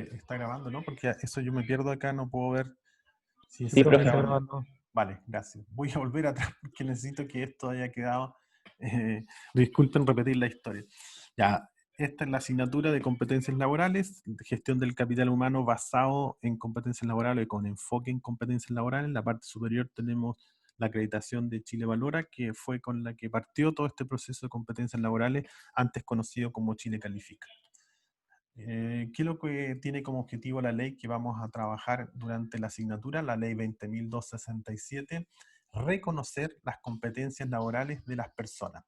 Está grabando, ¿no? Porque eso yo me pierdo acá, no puedo ver si se Sí, está profe, está grabando. grabando. Vale, gracias. Voy a volver atrás porque necesito que esto haya quedado. Disculpen repetir la historia. Ya, esta es la asignatura de competencias laborales, gestión del capital humano basado en competencias laborales, con enfoque en competencias laborales. En la parte superior tenemos la acreditación de Chile Valora, que fue con la que partió todo este proceso de competencias laborales, antes conocido como Chile Califica. ¿Qué es lo que tiene como objetivo la ley que vamos a trabajar durante la asignatura? La ley 20.267, reconocer las competencias laborales de las personas.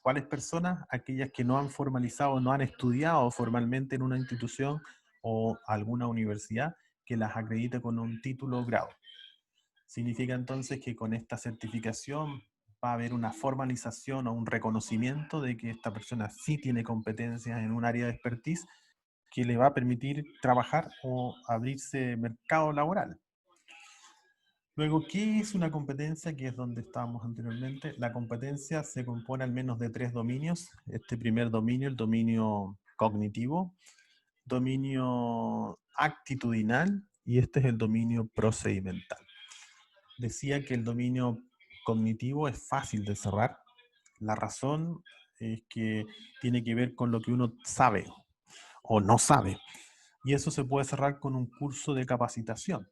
¿Cuáles personas? Aquellas que no han formalizado, no han estudiado formalmente en una institución o alguna universidad que las acredite con un título o grado. Significa entonces que con esta certificación va a haber una formalización o un reconocimiento de que esta persona sí tiene competencias en un área de expertise que le va a permitir trabajar o abrirse mercado laboral. Luego, ¿qué es una competencia? Que es donde estábamos anteriormente. La competencia se compone al menos de 3 dominios. Este primer dominio, el dominio cognitivo, dominio actitudinal y este es el dominio procedimental. Decía que el dominio cognitivo es fácil de cerrar. La razón es que tiene que ver con lo que uno sabe o no sabe. Y eso se puede cerrar con un curso de capacitación.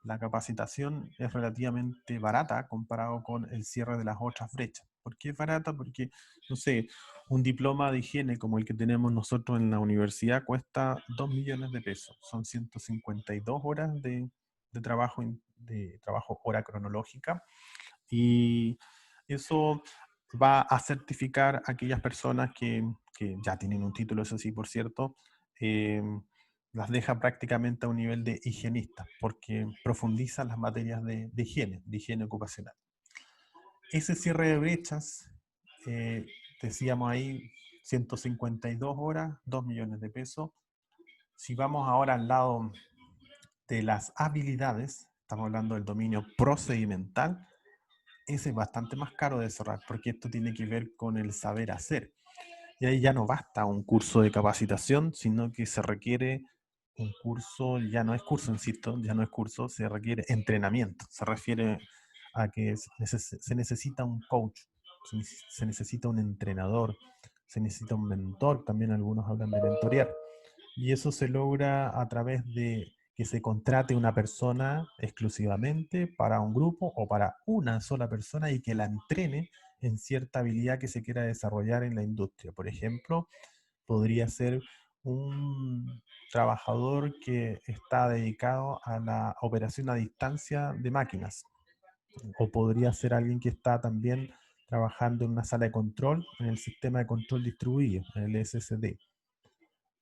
La capacitación es relativamente barata comparado con el cierre de las otras brechas. ¿Por qué es barata? Porque, no sé, un diploma de higiene como el que tenemos nosotros en la universidad cuesta 2 millones de pesos. Son 152 horas de trabajo hora cronológica. Y eso va a certificar a aquellas personas que ya tienen un título, eso sí, por cierto, eh, las deja prácticamente a un nivel de higienista, porque profundizan las materias de higiene ocupacional. Ese cierre de brechas, eh, decíamos ahí, 152 horas, 2 millones de pesos. Si vamos ahora al lado de las habilidades, estamos hablando del dominio procedimental, ese es bastante más caro de cerrar, porque esto tiene que ver con el saber hacer. Y ahí ya no basta un curso de capacitación, sino que se requiere un curso, ya no es curso, insisto, ya no es curso, se requiere entrenamiento. Se refiere a que se necesita un coach, se necesita un entrenador, se necesita un mentor, también algunos hablan de mentorear. Y eso se logra a través de que se contrate una persona exclusivamente para un grupo o para una sola persona y que la entrene en cierta habilidad que se quiera desarrollar en la industria. Por ejemplo, podría ser un trabajador que está dedicado a la operación a distancia de máquinas, o podría ser alguien que está también trabajando en una sala de control, en el sistema de control distribuido, en el SSD.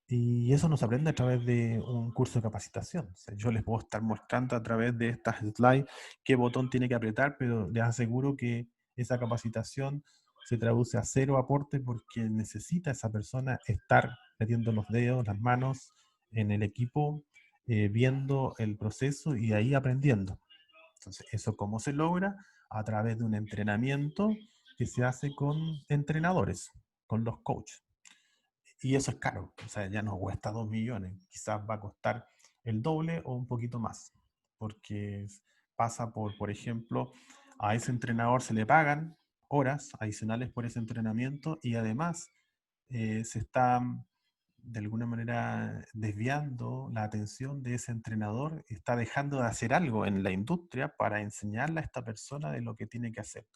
Y eso nos aprende a través de un curso de capacitación. O sea, yo les puedo estar mostrando a través de estas slides qué botón tiene que apretar, pero les aseguro que esa capacitación se traduce a cero aporte porque necesita esa persona estar metiendo los dedos, las manos en el equipo, viendo el proceso y ahí aprendiendo. Entonces, ¿eso cómo se logra? A través de un entrenamiento que se hace con entrenadores, con los coaches. Y eso es caro, o sea, ya no cuesta 2 millones, quizás va a costar el doble o un poquito más, porque pasa por ejemplo, a ese entrenador se le pagan horas adicionales por ese entrenamiento y además se está de alguna manera desviando la atención de ese entrenador, está dejando de hacer algo en la industria para enseñarle a esta persona de lo que tiene que hacer.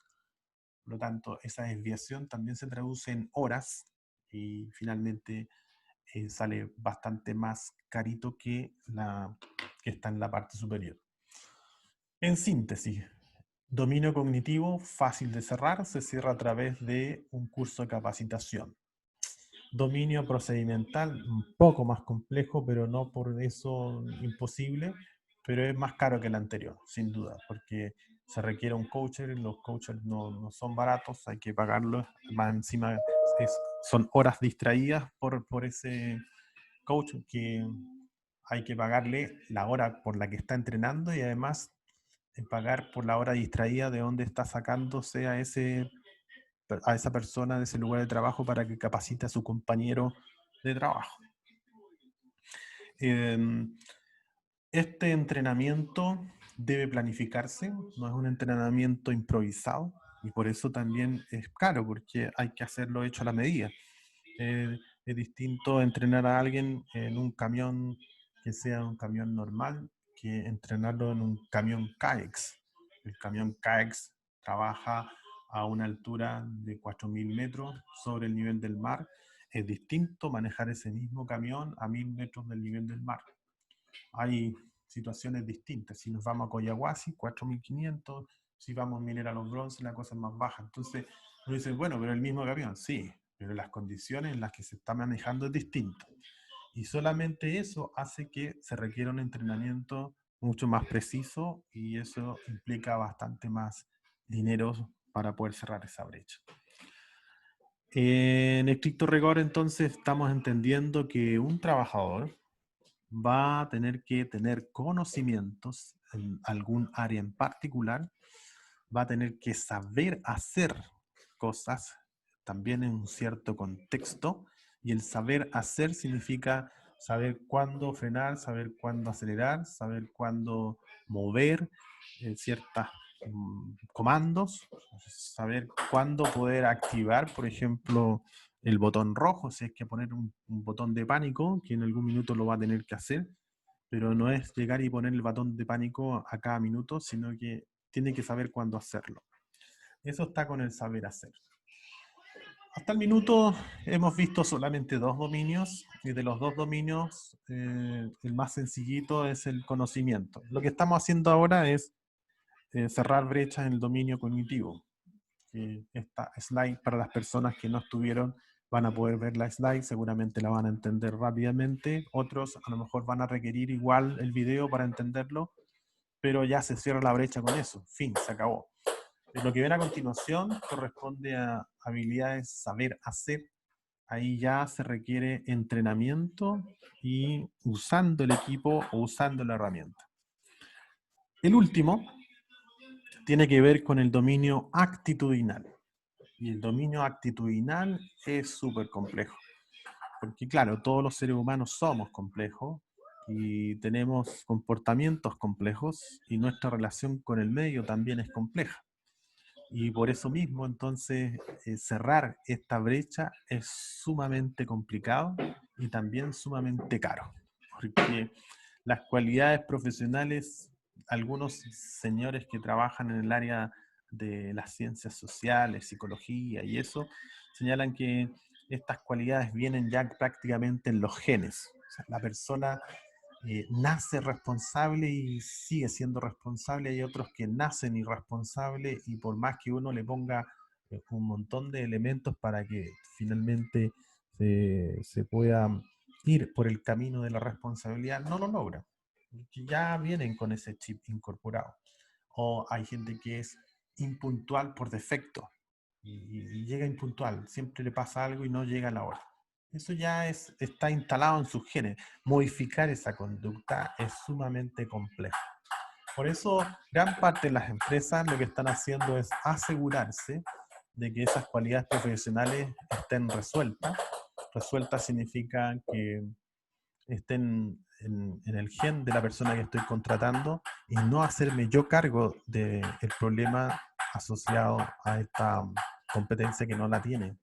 Por lo tanto, esa desviación también se traduce en horas y finalmente sale bastante más carito que está en la parte superior. En síntesis, dominio cognitivo fácil de cerrar, se cierra a través de un curso de capacitación. Dominio procedimental un poco más complejo, pero no por eso imposible, pero es más caro que el anterior, sin duda, porque se requiere un coacher, los coaches no son baratos, hay que pagarlos, más encima son horas distraídas por ese coach que hay que pagarle la hora por la que está entrenando y además pagar por la hora distraída de donde está sacándose a esa persona de ese lugar de trabajo para que capacite a su compañero de trabajo. Este entrenamiento debe planificarse, no es un entrenamiento improvisado y por eso también es caro, porque hay que hacerlo hecho a la medida. Es distinto entrenar a alguien en un camión que sea un camión normal que entrenarlo en un camión kayaks. El camión kayaks trabaja a una altura de 4.000 metros sobre el nivel del mar. Es distinto manejar ese mismo camión a 1.000 metros del nivel del mar. Hay situaciones distintas. Si nos vamos a Coyahuasi, 4.500. Si vamos a Minera Los Bronces, la cosa es más baja. Entonces, uno dice, bueno, pero el mismo camión, sí, pero las condiciones en las que se está manejando es distinto. Y solamente eso hace que se requiera un entrenamiento mucho más preciso y eso implica bastante más dinero para poder cerrar esa brecha. En estricto rigor, entonces, estamos entendiendo que un trabajador va a tener que tener conocimientos en algún área en particular, va a tener que saber hacer cosas también en un cierto contexto, y el saber hacer significa saber cuándo frenar, saber cuándo acelerar, saber cuándo mover ciertos comandos, saber cuándo poder activar, por ejemplo, el botón rojo, si es que poner un botón de pánico, que en algún minuto lo va a tener que hacer, pero no es llegar y poner el botón de pánico a cada minuto, sino que tiene que saber cuándo hacerlo. Eso está con el saber hacer. Hasta el minuto hemos visto solamente 2 dominios, y de los 2 dominios el más sencillito es el conocimiento. Lo que estamos haciendo ahora es cerrar brechas en el dominio cognitivo. Esta slide, para las personas que no estuvieron, van a poder ver la slide, seguramente la van a entender rápidamente. Otros a lo mejor van a requerir igual el video para entenderlo, pero ya se cierra la brecha con eso. Fin, se acabó. Lo que viene a continuación corresponde a habilidades saber hacer. Ahí ya se requiere entrenamiento y usando el equipo o usando la herramienta. El último tiene que ver con el dominio actitudinal. Y el dominio actitudinal es súper complejo. Porque claro, todos los seres humanos somos complejos y tenemos comportamientos complejos y nuestra relación con el medio también es compleja. Y por eso mismo, entonces, cerrar esta brecha es sumamente complicado y también sumamente caro. Porque las cualidades profesionales, algunos señores que trabajan en el área de las ciencias sociales, psicología y eso, señalan que estas cualidades vienen ya prácticamente en los genes. O sea, la persona nace responsable y sigue siendo responsable. Hay otros que nacen irresponsables y por más que uno le ponga un montón de elementos para que finalmente se pueda ir por el camino de la responsabilidad, no lo logra. Ya vienen con ese chip incorporado. O hay gente que es impuntual por defecto y llega impuntual, siempre le pasa algo y no llega a la hora. Eso ya está instalado en sus genes. Modificar esa conducta es sumamente complejo. Por eso, gran parte de las empresas lo que están haciendo es asegurarse de que esas cualidades profesionales estén resueltas. Resueltas significa que estén en el gen de la persona que estoy contratando y no hacerme yo cargo del problema asociado a esta competencia que no la tiene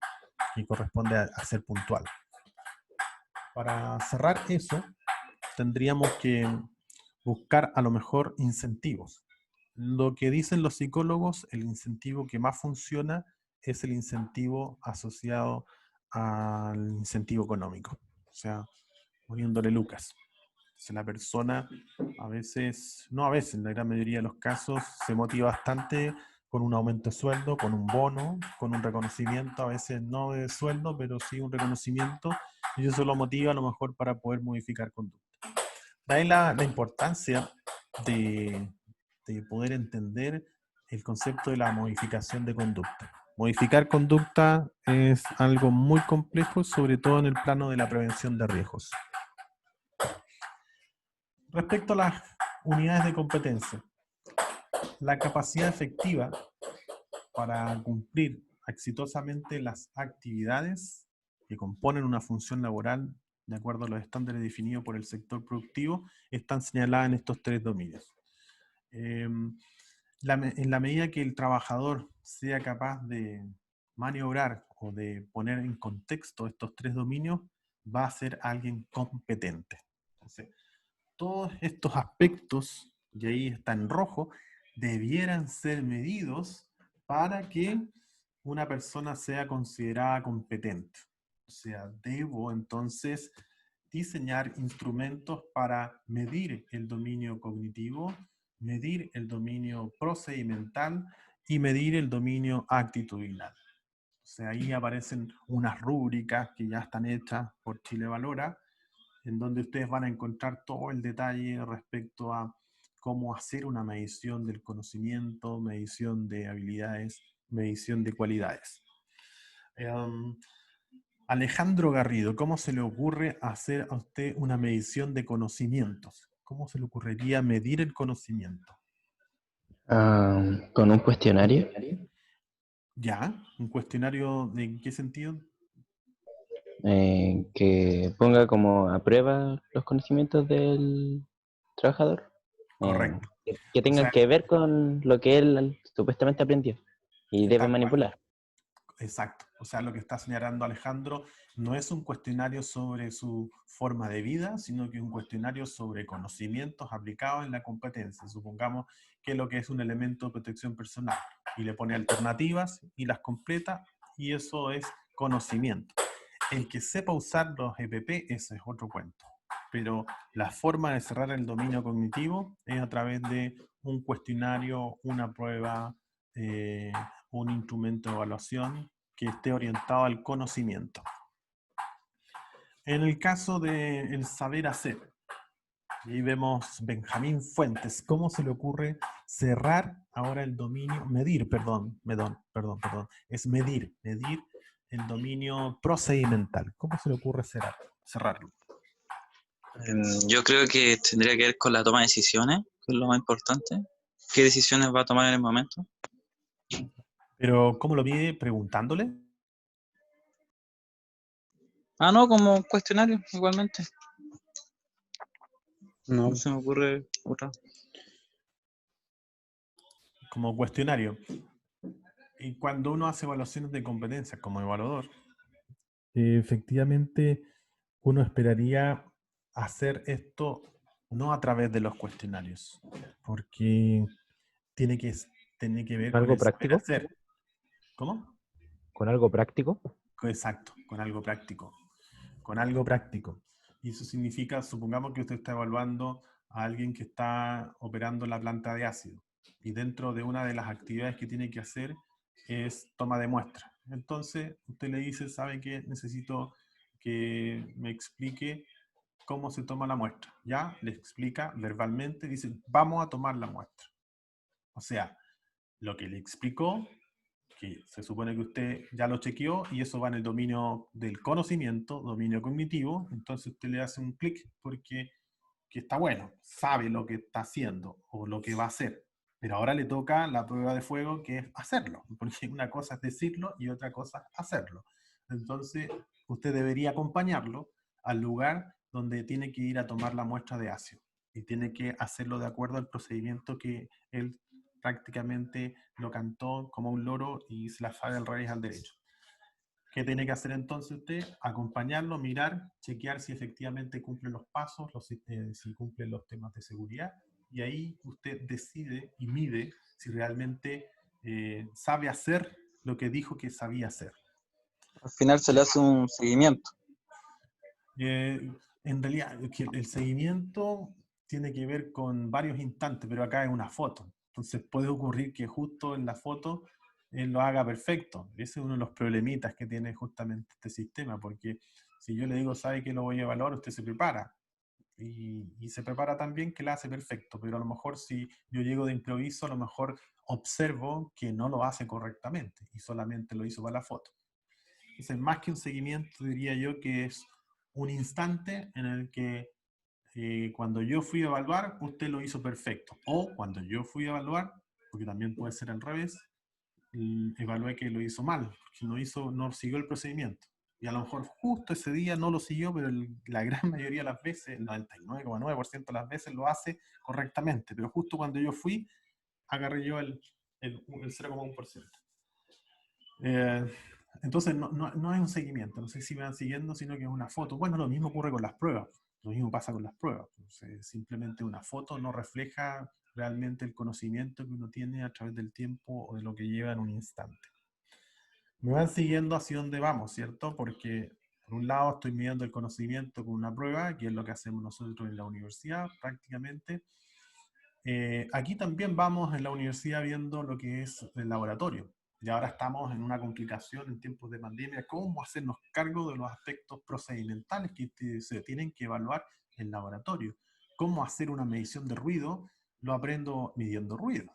y corresponde a ser puntual. Para cerrar eso, tendríamos que buscar a lo mejor incentivos. Lo que dicen los psicólogos, el incentivo que más funciona es el incentivo asociado al incentivo económico. O sea, poniéndole lucas. Si la persona a veces, no a veces, en la gran mayoría de los casos, se motiva bastante con un aumento de sueldo, con un bono, con un reconocimiento, a veces no de sueldo, pero sí un reconocimiento, y eso lo motiva a lo mejor para poder modificar conducta. De ahí la importancia de poder entender el concepto de la modificación de conducta. Modificar conducta es algo muy complejo, sobre todo en el plano de la prevención de riesgos. Respecto a las unidades de competencia, la capacidad efectiva para cumplir exitosamente las actividades que componen una función laboral de acuerdo a los estándares definidos por el sector productivo, están señaladas en estos 3 dominios. En la medida que el trabajador sea capaz de maniobrar o de poner en contexto estos 3 dominios, va a ser alguien competente. Entonces, todos estos aspectos, y ahí está en rojo, debieran ser medidos para que una persona sea considerada competente. O sea, debo entonces diseñar instrumentos para medir el dominio cognitivo, medir el dominio procedimental y medir el dominio actitudinal. O sea, ahí aparecen unas rúbricas que ya están hechas por Chile Valora, en donde ustedes van a encontrar todo el detalle respecto a cómo hacer una medición del conocimiento, medición de habilidades, medición de cualidades. Alejandro Garrido, ¿cómo se le ocurre hacer a usted una medición de conocimientos? ¿Cómo se le ocurriría medir el conocimiento? Con un cuestionario ¿Ya? ¿Un cuestionario de en qué sentido? que ponga como a prueba los conocimientos del trabajador, Correcto. que O tengan sea, que ver con lo que él supuestamente aprendió y debe tal cual. manipular. Exacto. O sea, lo que está señalando Alejandro no es un cuestionario sobre su forma de vida, sino que es un cuestionario sobre conocimientos aplicados en la competencia. Supongamos que lo que es un elemento de protección personal y le pone alternativas y las completa, y eso es conocimiento. El que sepa usar los EPP, ese es otro cuento. Pero la forma de cerrar el dominio cognitivo es a través de un cuestionario, una prueba, eh, un instrumento de evaluación que esté orientado al conocimiento. En el caso del saber hacer, ahí vemos Benjamín Fuentes. ¿Cómo se le ocurre cerrar ahora el dominio? Es medir el dominio procedimental. ¿Cómo se le ocurre cerrarlo? Yo creo que tendría que ver con la toma de decisiones, que es lo más importante. ¿Qué decisiones va a tomar en el momento? Pero, ¿cómo lo mide? Preguntándole. Ah, no, como cuestionario, igualmente. No, No se me ocurre otra. Como cuestionario. Y cuando uno hace evaluaciones de competencias como evaluador, efectivamente uno esperaría hacer esto no a través de los cuestionarios, porque tiene que, tiene que ver con ¿Algo el saber práctico? hacer. ¿Cómo? ¿Con algo práctico? Exacto, con algo práctico. Con algo práctico. Y eso significa, supongamos que usted está evaluando a alguien que está operando la planta de ácido. Y dentro de una de las actividades que tiene que hacer es toma de muestra. Entonces, usted le dice, ¿sabe qué? Necesito que me explique cómo se toma la muestra. Ya le explica verbalmente, dice, vamos a tomar la muestra. O sea, lo que le explicó, que se supone que usted ya lo chequeó y eso va en el dominio del conocimiento, dominio cognitivo, entonces usted le hace un clic porque que está bueno, sabe lo que está haciendo o lo que va a hacer. Pero ahora le toca la prueba de fuego que es hacerlo, porque una cosa es decirlo y otra cosa es hacerlo. Entonces, usted debería acompañarlo al lugar donde tiene que ir a tomar la muestra de ácido y tiene que hacerlo de acuerdo al procedimiento que él prácticamente lo cantó como un loro y se la sabe al revés al derecho. ¿Qué tiene que hacer entonces usted? Acompañarlo, mirar, chequear si efectivamente cumple los pasos, si cumple los temas de seguridad, y ahí usted decide y mide si realmente sabe hacer lo que dijo que sabía hacer. Al final se le hace un seguimiento. En realidad, el seguimiento tiene que ver con varios instantes, pero acá es una foto. Entonces puede ocurrir que justo en la foto él lo haga perfecto. Ese es uno de los problemitas que tiene justamente este sistema, porque si yo le digo, sabe que lo voy a evaluar, usted se prepara. Y se prepara también que lo hace perfecto, pero a lo mejor si yo llego de improviso, a lo mejor observo que no lo hace correctamente y solamente lo hizo para la foto. Entonces, más que un seguimiento, diría yo que es un instante en el que cuando yo fui a evaluar, usted lo hizo perfecto. O cuando yo fui a evaluar, porque también puede ser al revés, evalué que lo hizo mal, porque no siguió el procedimiento. Y a lo mejor justo ese día no lo siguió, pero la gran mayoría de las veces, el 99,9% de las veces lo hace correctamente. Pero justo cuando yo fui, agarré yo el 0,1%. Entonces no es un seguimiento, no sé si me van siguiendo, sino que es una foto. Bueno, lo mismo ocurre con las pruebas, lo mismo pasa con las pruebas. Entonces, simplemente una foto no refleja realmente el conocimiento que uno tiene a través del tiempo o de lo que lleva en un instante. Me van siguiendo hacia dónde vamos, ¿cierto? Porque por un lado estoy midiendo el conocimiento con una prueba, que es lo que hacemos nosotros en la universidad prácticamente. Aquí también vamos en la universidad viendo lo que es el laboratorio. Y ahora estamos en una complicación en tiempos de pandemia, cómo hacernos cargo de los aspectos procedimentales que se tienen que evaluar en laboratorio. Cómo hacer una medición de ruido, lo aprendo midiendo ruido.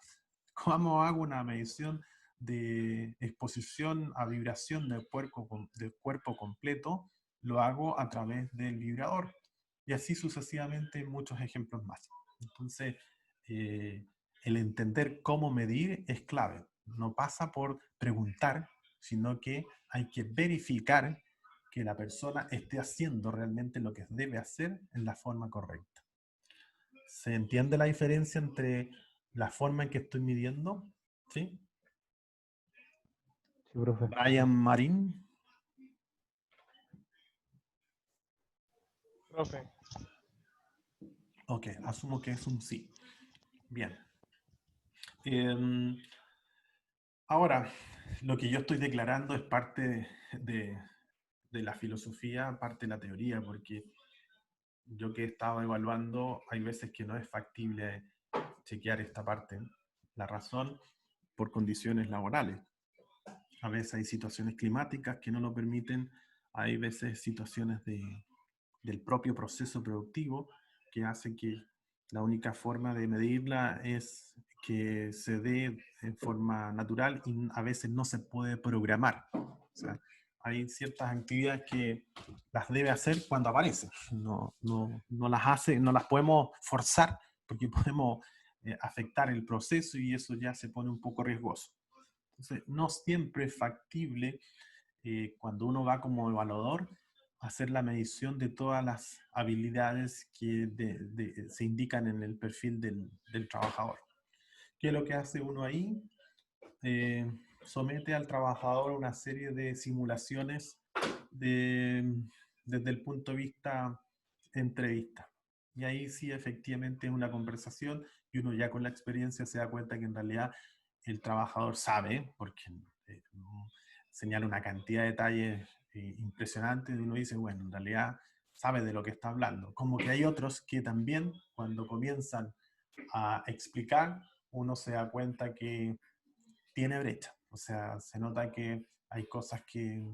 Cómo hago una medición de exposición a vibración del cuerpo completo, lo hago a través del vibrador. Y así sucesivamente muchos ejemplos más. Entonces, el entender cómo medir es clave. No pasa por preguntar, sino que hay que verificar que la persona esté haciendo realmente lo que debe hacer en la forma correcta. ¿Se entiende la diferencia entre la forma en que estoy midiendo? ¿Sí? Sí, profe. Brian Marín. Profe, Ok, asumo que es un sí. Bien. Em, Ahora, lo que yo estoy declarando es parte de la filosofía, parte de la teoría, porque yo que he estado evaluando, hay veces que no es factible chequear esta parte. La razón, por condiciones laborales. A veces hay situaciones climáticas que no lo permiten, hay veces situaciones del propio proceso productivo que hace que la única forma de medirla es que se dé en forma natural y a veces no se puede programar. O sea, hay ciertas actividades que las debe hacer cuando aparecen. No las hace, no las podemos forzar porque podemos afectar el proceso y eso ya se pone un poco riesgoso. Entonces, no siempre es factible cuando uno va como evaluador hacer la medición de todas las habilidades que se indican en el perfil del trabajador. ¿Qué es lo que hace uno ahí? Somete al trabajador a una serie de simulaciones desde el punto de vista entrevista. Y ahí sí efectivamente es una conversación y uno ya con la experiencia se da cuenta que en realidad el trabajador sabe, porque señala una cantidad de detalles impresionantes y uno dice, bueno, en realidad sabe de lo que está hablando. Como que hay otros que también cuando comienzan a explicar, uno se da cuenta que tiene brecha. O sea, se nota que hay cosas que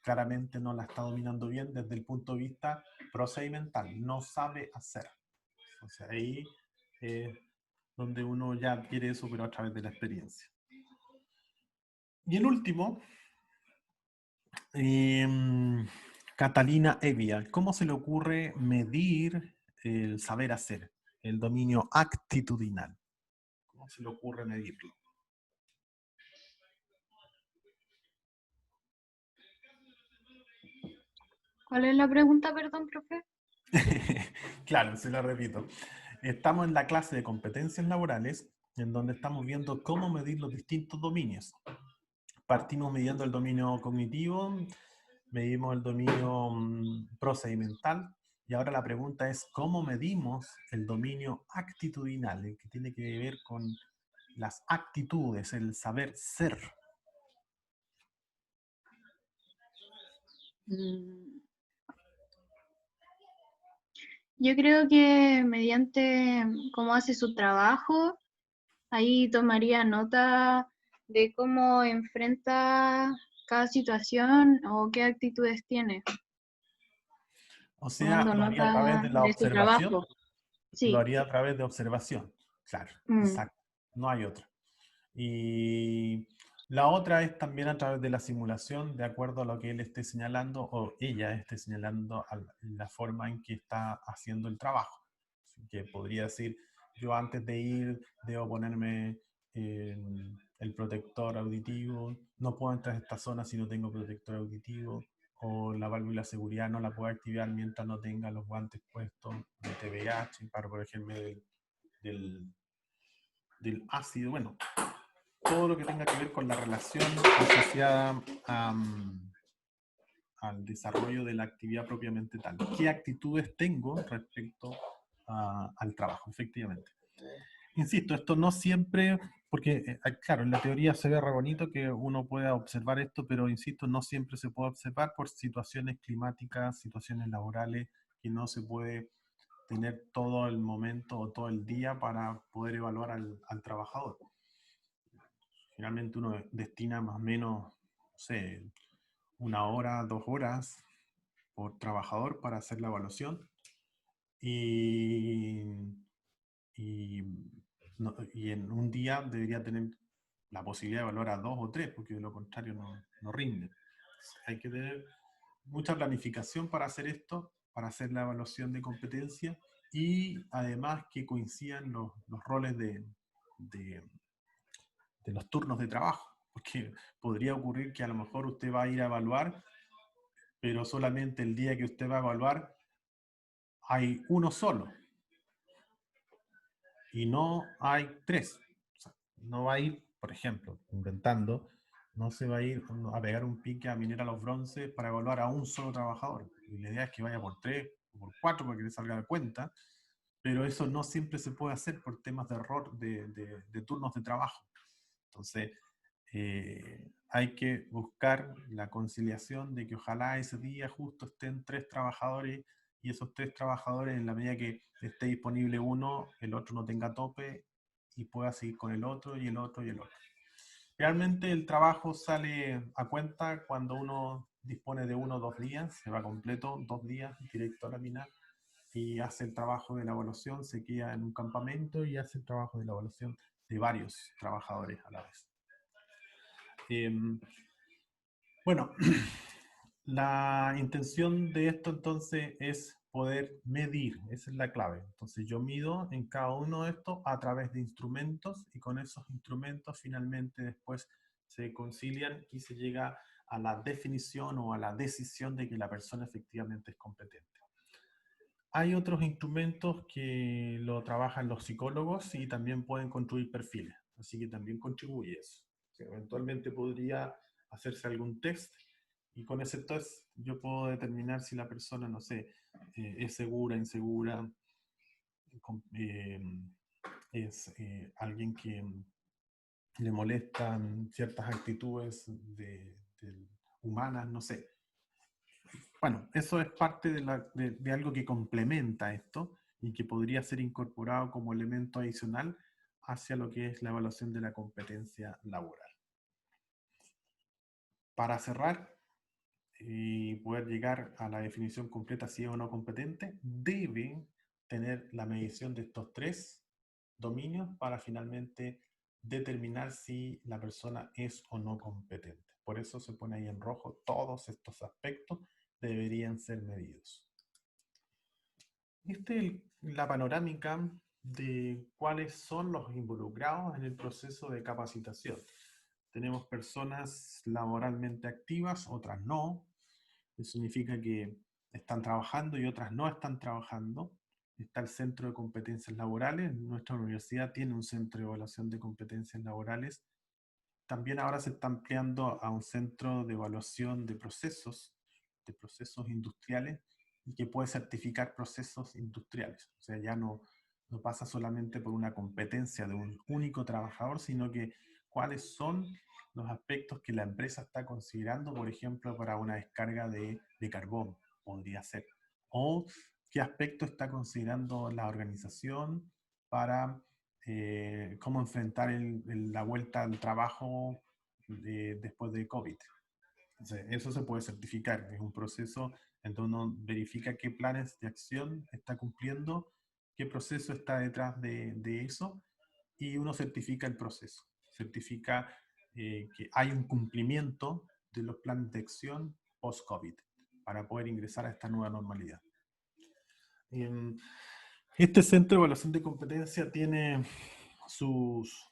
claramente no la está dominando bien desde el punto de vista procedimental, no sabe hacer. O sea, ahí es donde uno ya adquiere eso, pero a través de la experiencia. Y el último, Catalina Evia, ¿cómo se le ocurre medir el saber hacer, el dominio actitudinal? ¿Cómo se le ocurre medirlo? ¿Cuál es la pregunta, perdón, profe? Claro, se la repito. Estamos en la clase de competencias laborales, en donde estamos viendo cómo medir los distintos dominios. Partimos midiendo el dominio cognitivo, medimos el dominio procedimental, y ahora la pregunta es cómo medimos el dominio actitudinal, el que tiene que ver con las actitudes, el saber ser. Yo creo que mediante cómo hace su trabajo, ahí tomaría nota de cómo enfrenta cada situación o qué actitudes tiene, O sea, tomando lo haría a través nota de la de su observación. trabajo. Lo Sí. haría a través de observación. Claro, Mm. exacto. No hay otra. Y la otra es también a través de la simulación, de acuerdo a lo que él esté señalando o ella esté señalando a la forma en que está haciendo el trabajo. Así que podría decir, yo antes de ir debo ponerme el protector auditivo, no puedo entrar a esta zona si no tengo protector auditivo, o la válvula de seguridad no la puede activar mientras no tenga los guantes puestos de TVH para protegerme del ácido. Bueno, todo lo que tenga que ver con la relación asociada al desarrollo de la actividad propiamente tal. ¿Qué actitudes tengo respecto al trabajo, efectivamente? Insisto, esto no siempre, porque claro, en la teoría se ve re bonito que uno pueda observar esto, pero insisto, no siempre se puede observar por situaciones climáticas, situaciones laborales, que no se puede tener todo el momento o todo el día para poder evaluar al trabajador. Generalmente uno destina más o menos, no sé, 1 hora, 2 horas por trabajador para hacer la evaluación y en un día debería tener la posibilidad de evaluar a 2 o 3, porque de lo contrario no rinde. Hay que tener mucha planificación para hacer esto, para hacer la evaluación de competencia, y además que coincidan los roles de los turnos de trabajo, porque podría ocurrir que a lo mejor usted va a ir a evaluar, pero solamente el día que usted va a evaluar hay uno solo, y no hay 3. O sea, no va a ir, por ejemplo, inventando, no se va a ir a pegar un pique a Minera Los Bronces para evaluar a un solo trabajador. Y la idea es que vaya por 3 o por 4 para que le salga de cuenta, pero eso no siempre se puede hacer por temas de error de turnos de trabajo. Entonces, hay que buscar la conciliación de que ojalá ese día justo estén 3 trabajadores, y esos 3 trabajadores, en la medida que esté disponible uno, el otro no tenga tope y pueda seguir con el otro y el otro y el otro. Realmente el trabajo sale a cuenta cuando uno dispone de 1 o 2 días, se va completo, 2 días directo a la mina y hace el trabajo de la evaluación, se queda en un campamento y hace el trabajo de la evaluación de varios trabajadores a la vez. Bueno, la intención de esto entonces es poder medir, esa es la clave. Entonces yo mido en cada uno de estos a través de instrumentos, y con esos instrumentos finalmente después se concilian y se llega a la definición o a la decisión de que la persona efectivamente es competente. Hay otros instrumentos que lo trabajan los psicólogos y también pueden construir perfiles, así que también contribuye eso. O sea, eventualmente podría hacerse algún test, y con ese test yo puedo determinar si la persona, no sé, es segura, insegura, es alguien que le molestan ciertas actitudes humanas, no sé. Bueno, eso es parte de algo que complementa esto y que podría ser incorporado como elemento adicional hacia lo que es la evaluación de la competencia laboral. Para cerrar y poder llegar a la definición completa si es o no competente, debe tener la medición de estos 3 dominios para finalmente determinar si la persona es o no competente. Por eso se pone ahí en rojo: todos estos aspectos deberían ser medidos. Esta es la panorámica de cuáles son los involucrados en el proceso de capacitación. Tenemos personas laboralmente activas, otras no. Eso significa que están trabajando y otras no están trabajando. Está el Centro de Competencias Laborales. Nuestra universidad tiene un centro de evaluación de competencias laborales. También ahora se está ampliando a un centro de evaluación de procesos industriales, y que puede certificar procesos industriales. O sea, ya no pasa solamente por una competencia de un único trabajador, sino que cuáles son los aspectos que la empresa está considerando, por ejemplo, para una descarga de carbón, podría ser. O qué aspecto está considerando la organización para cómo enfrentar la vuelta al trabajo después de COVID. Entonces, eso se puede certificar. Es un proceso en donde uno verifica qué planes de acción está cumpliendo, qué proceso está detrás de eso, y uno certifica el proceso. Certifica que hay un cumplimiento de los planes de acción post-COVID para poder ingresar a esta nueva normalidad. Este centro de evaluación de competencia tiene sus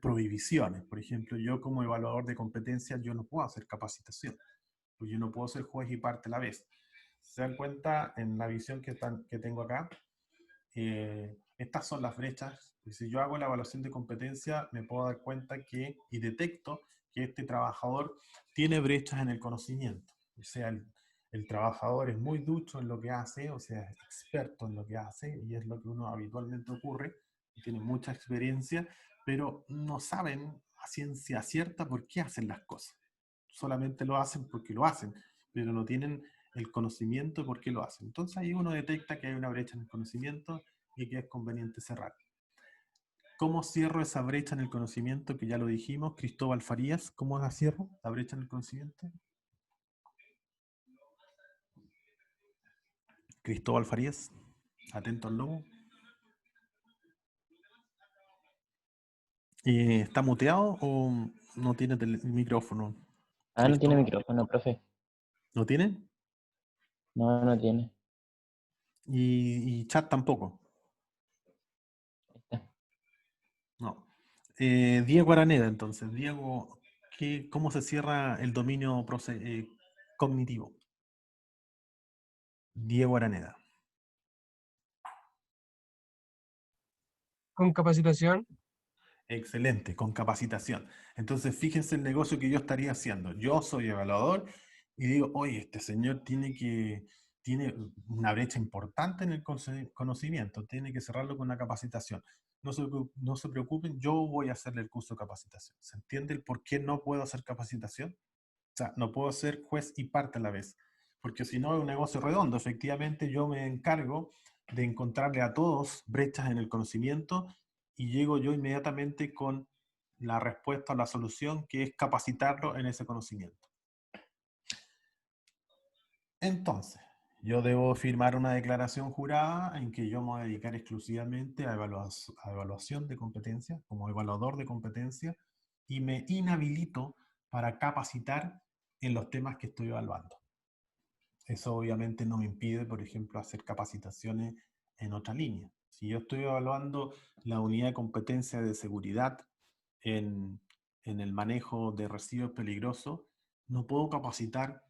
prohibiciones. Por ejemplo, yo como evaluador de competencias, yo no puedo hacer capacitación. porque yo no puedo ser juez y parte a la vez. ¿Se dan cuenta en la visión que tengo acá? Estas son las brechas. Y si yo hago la evaluación de competencia, me puedo dar cuenta y detecto que este trabajador tiene brechas en el conocimiento. O sea, el trabajador es muy ducho en lo que hace, o sea, es experto en lo que hace, y es lo que uno habitualmente ocurre, y tiene mucha experiencia, pero no saben a ciencia cierta por qué hacen las cosas. Solamente lo hacen porque lo hacen, pero no tienen el conocimiento de por qué lo hacen. Entonces ahí uno detecta que hay una brecha en el conocimiento y que es conveniente cerrar. ¿Cómo cierro esa brecha en el conocimiento? Que ya lo dijimos, Cristóbal Farías, ¿cómo la cierro? La brecha en el conocimiento. Cristóbal Farías, atento al lobo. ¿Está muteado o no tiene el micrófono? Ah, no tiene Cristóbal. micrófono, profe. ¿No tiene? No, no tiene. Y chat tampoco. Ahí está. No. Diego Araneda, entonces. Diego, ¿cómo se cierra el dominio cognitivo? Diego Araneda. Con capacitación. Excelente, con capacitación. Entonces, fíjense el negocio que yo estaría haciendo. Yo soy evaluador y digo, oye, este señor tiene una brecha importante en el conocimiento, tiene que cerrarlo con una capacitación. No se preocupen, yo voy a hacerle el curso de capacitación. ¿Se entiende el por qué no puedo hacer capacitación? O sea, no puedo ser juez y parte a la vez, porque si no es un negocio redondo. Efectivamente, yo me encargo de encontrarle a todos brechas en el conocimiento y llego yo inmediatamente con la respuesta o la solución, que es capacitarlo en ese conocimiento. Entonces, yo debo firmar una declaración jurada en que yo me voy a dedicar exclusivamente a evaluación de competencia, como evaluador de competencia, y me inhabilito para capacitar en los temas que estoy evaluando. Eso obviamente no me impide, por ejemplo, hacer capacitaciones en otra línea. Si yo estoy evaluando la unidad de competencia de seguridad en el manejo de residuos peligrosos, no puedo capacitar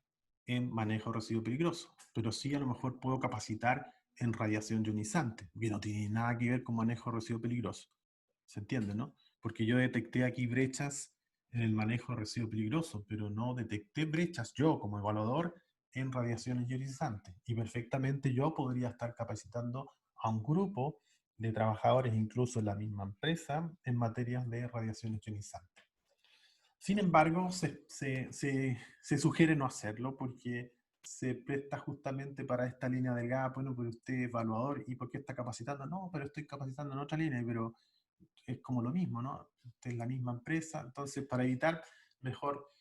en manejo de residuos peligrosos, pero sí a lo mejor puedo capacitar en radiación ionizante, que no tiene nada que ver con manejo de residuos peligrosos. ¿Se entiende, no? Porque yo detecté aquí brechas en el manejo de residuos peligrosos, pero no detecté brechas yo como evaluador en radiaciones ionizantes. Y perfectamente yo podría estar capacitando a un grupo de trabajadores, incluso en la misma empresa, en materias de radiaciones ionizantes. Sin embargo, se sugiere no hacerlo porque se presta justamente para esta línea delgada. Bueno, pero usted es evaluador, ¿y por qué está capacitando? No, pero estoy capacitando en otra línea, pero es como lo mismo, ¿no? Usted es la misma empresa, entonces para evitar, mejor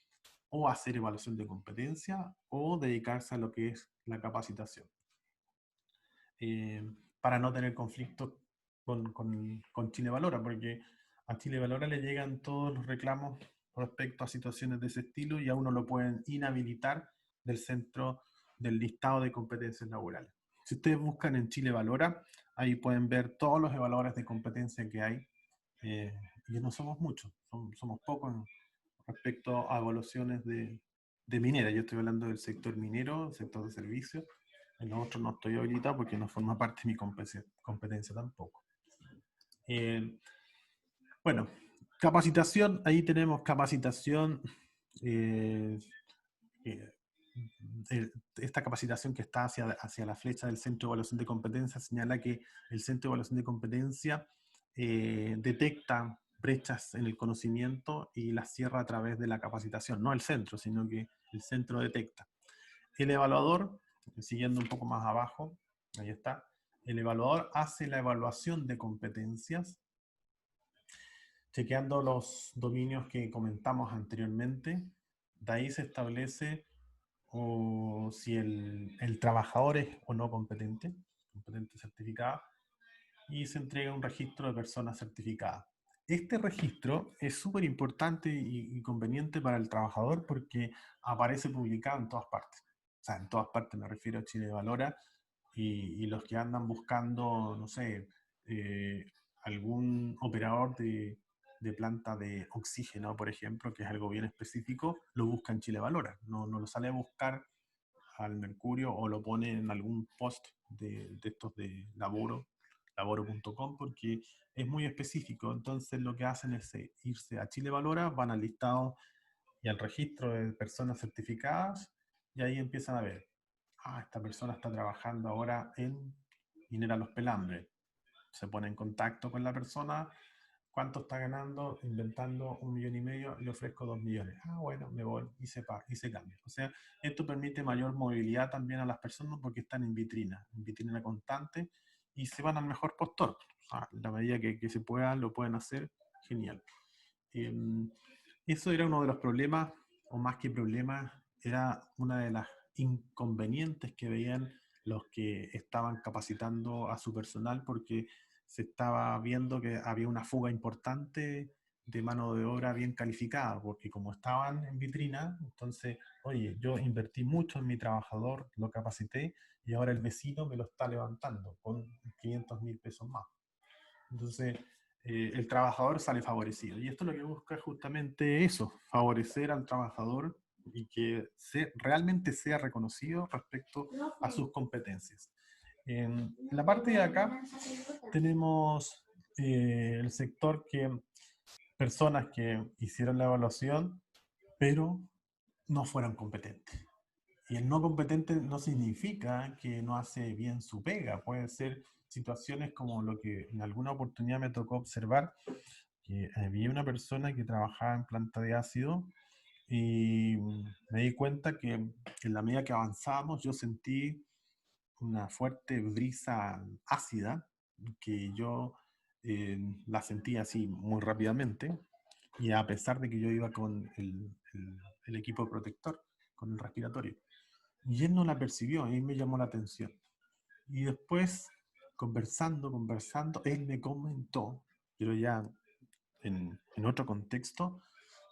o hacer evaluación de competencia o dedicarse a lo que es la capacitación. Para no tener conflictos con Chile Valora, porque a Chile Valora le llegan todos los reclamos respecto a situaciones de ese estilo y a uno lo pueden inhabilitar del centro del listado de competencias laborales. Si ustedes buscan en Chile Valora, ahí pueden ver todos los evaluadores de competencia que hay, y no somos muchos, somos pocos respecto a evaluaciones de minera. Yo estoy hablando del sector minero, sector de servicios. En los otros no estoy habilitado porque no forma parte de mi competencia tampoco. Bueno, capacitación, ahí tenemos capacitación, eh, eh, esta capacitación que está hacia la flecha del Centro de Evaluación de Competencia señala que el Centro de Evaluación de Competencia detecta brechas en el conocimiento y las cierra a través de la capacitación, no el centro, sino que el centro detecta. El evaluador, siguiendo un poco más abajo, ahí está, el evaluador hace la evaluación de competencias, chequeando los dominios que comentamos anteriormente. De ahí se establece si el trabajador es o no competente certificada, y se entrega un registro de personas certificadas. Este registro es súper importante y conveniente para el trabajador porque aparece publicado en todas partes. O sea, en todas partes me refiero a Chile Valora, y los que andan buscando, no sé, algún operador de planta de oxígeno, por ejemplo, que es algo bien específico, lo busca en Chile Valora. No lo sale a buscar al Mercurio o lo pone en algún post de estos de laboro.com, porque es muy específico. Entonces lo que hacen es irse a Chile Valora, van al listado y al registro de personas certificadas, y ahí empiezan a ver, esta persona está trabajando ahora en Minera Los Pelambres. Se pone en contacto con la persona, ¿cuánto está ganando? Inventando 1,5 millones, le ofrezco 2 millones. Bueno, me voy y se cambia. O sea, esto permite mayor movilidad también a las personas porque están en vitrina constante, y se van al mejor postor. La medida que se pueda, lo pueden hacer, genial. Eso era uno de los problemas, o más que problemas, era una de las inconvenientes que veían los que estaban capacitando a su personal, porque se estaba viendo que había una fuga importante de mano de obra bien calificada, porque como estaban en vitrina, entonces, oye, yo invertí mucho en mi trabajador, lo capacité, y ahora el vecino me lo está levantando con 500.000 pesos más. Entonces, el trabajador sale favorecido. Y esto lo que busca es justamente eso, favorecer al trabajador y que realmente sea reconocido respecto a sus competencias. En la parte de acá tenemos el sector que personas que hicieron la evaluación, pero no fueron competentes. Y el no competente no significa que no hace bien su pega. Pueden ser situaciones como lo que en alguna oportunidad me tocó observar, que había una persona que trabajaba en planta de ácido, y me di cuenta que en la medida que avanzábamos yo sentí una fuerte brisa ácida, que yo la sentí así muy rápidamente, y a pesar de que yo iba con el equipo protector, con el respiratorio. Y él no la percibió, y me llamó la atención. Y después, conversando, él me comentó, pero ya en otro contexto,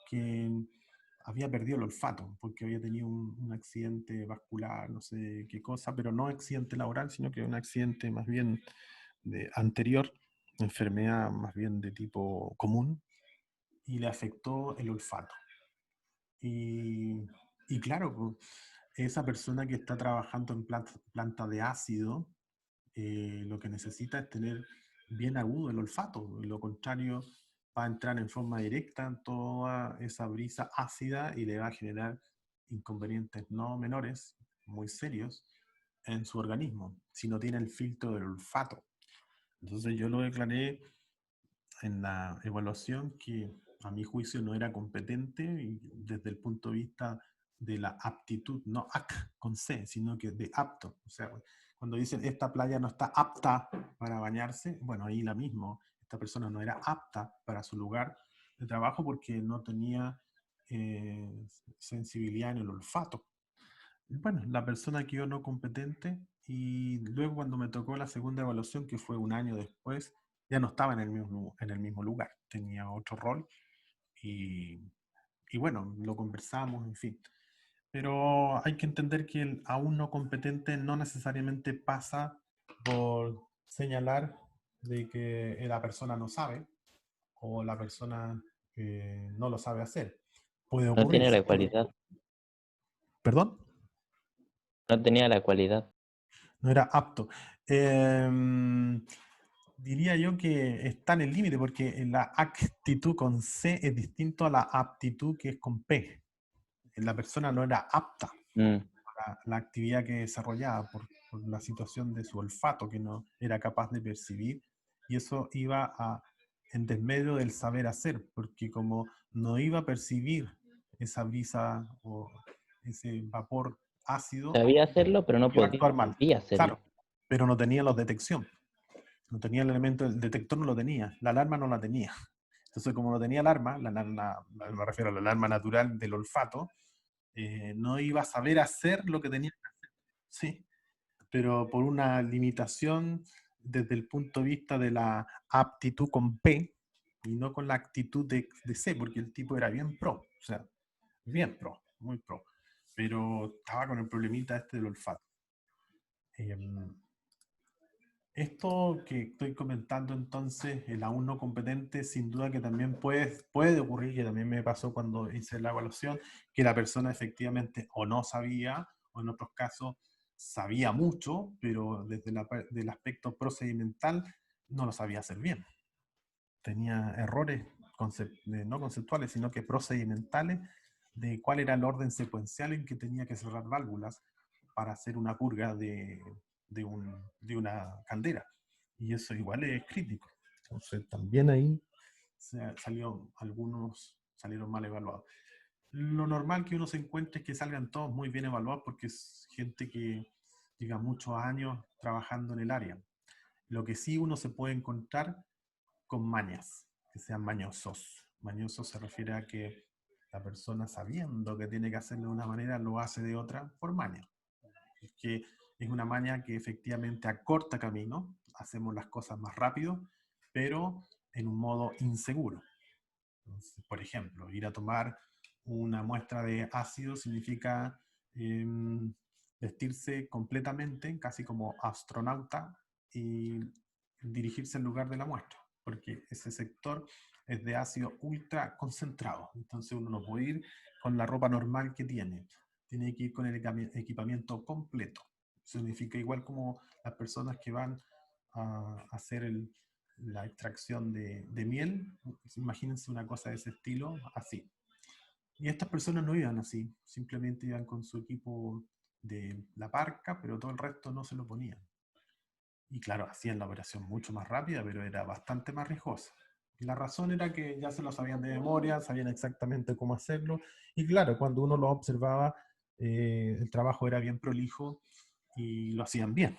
que había perdido el olfato, porque había tenido un accidente vascular, no sé qué cosa, pero no accidente laboral, sino que un accidente más bien anterior, enfermedad más bien de tipo común, y le afectó el olfato. Y claro, pues, esa persona que está trabajando en planta de ácido, lo que necesita es tener bien agudo el olfato. De lo contrario, va a entrar en forma directa en toda esa brisa ácida y le va a generar inconvenientes no menores, muy serios, en su organismo, si no tiene el filtro del olfato. Entonces yo lo declaré en la evaluación que a mi juicio no era competente, y desde el punto de vista de la aptitud, no ac con C, sino que de apto. O sea, cuando dicen esta playa no está apta para bañarse, bueno, ahí la mismo, esta persona no era apta para su lugar de trabajo porque no tenía sensibilidad en el olfato. Bueno, la persona quedó no competente, y luego cuando me tocó la segunda evaluación, que fue un año después, ya no estaba en el mismo lugar, tenía otro rol, y, y bueno, lo conversamos, en fin. Pero hay que entender que el aún no competente no necesariamente pasa por señalar de que la persona no sabe, o la persona no lo sabe hacer. Puede No ocurrir, tenía la ¿cierto? cualidad. ¿Perdón? No tenía la cualidad. No era apto. Diría yo que está en el límite, porque la actitud con C es distinto a la aptitud que es con P. La persona no era apta Mm. para la actividad que desarrollaba por la situación de su olfato, que no era capaz de percibir, y eso iba en desmedio del saber hacer, porque como no iba a percibir esa brisa o ese vapor ácido, Sabía hacerlo, pero no iba a actuar mal. podía hacerlo. Claro, pero no tenía los detección. No tenía el elemento, el detector no lo tenía, la alarma no la tenía. Entonces, como no tenía alarma, me refiero a la alarma natural del olfato, no iba a saber hacer lo que tenía que hacer. Sí, pero por una limitación desde el punto de vista de la aptitud con P y no con la actitud de C, porque el tipo era bien pro, o sea, bien pro, muy pro, pero estaba con el problemita este del olfato. Esto que estoy comentando entonces, el aún no competente, sin duda que también puede ocurrir, que también me pasó cuando hice la evaluación, que la persona efectivamente o no sabía, o en otros casos sabía mucho, pero desde del aspecto procedimental no lo sabía hacer bien. Tenía errores no conceptuales, sino que procedimentales de cuál era el orden secuencial en que tenía que cerrar válvulas para hacer una purga de una caldera. Y eso igual es crítico. Entonces también ahí algunos salieron mal evaluados. Lo normal que uno se encuentre es que salgan todos muy bien evaluados porque es gente que lleva muchos años trabajando en el área. Lo que sí uno se puede encontrar con mañas, que sean mañosos. Mañoso se refiere a que la persona, sabiendo que tiene que hacerlo de una manera, lo hace de otra por maña. Es que es una maña que efectivamente acorta camino, hacemos las cosas más rápido, pero en un modo inseguro. Entonces, por ejemplo, ir a tomar una muestra de ácido significa vestirse completamente, casi como astronauta, y dirigirse al lugar de la muestra, porque ese sector es de ácido ultra concentrado. Entonces uno no puede ir con la ropa normal que tiene que ir con el equipamiento completo. Significa igual como las personas que van a hacer la extracción de miel, imagínense una cosa de ese estilo, así. Y estas personas no iban así, simplemente iban con su equipo de la parca, pero todo el resto no se lo ponían. Y claro, hacían la operación mucho más rápida, pero era bastante más riesgosa. Y la razón era que ya se lo sabían de memoria, sabían exactamente cómo hacerlo, y claro, cuando uno lo observaba, el trabajo era bien prolijo y lo hacían bien.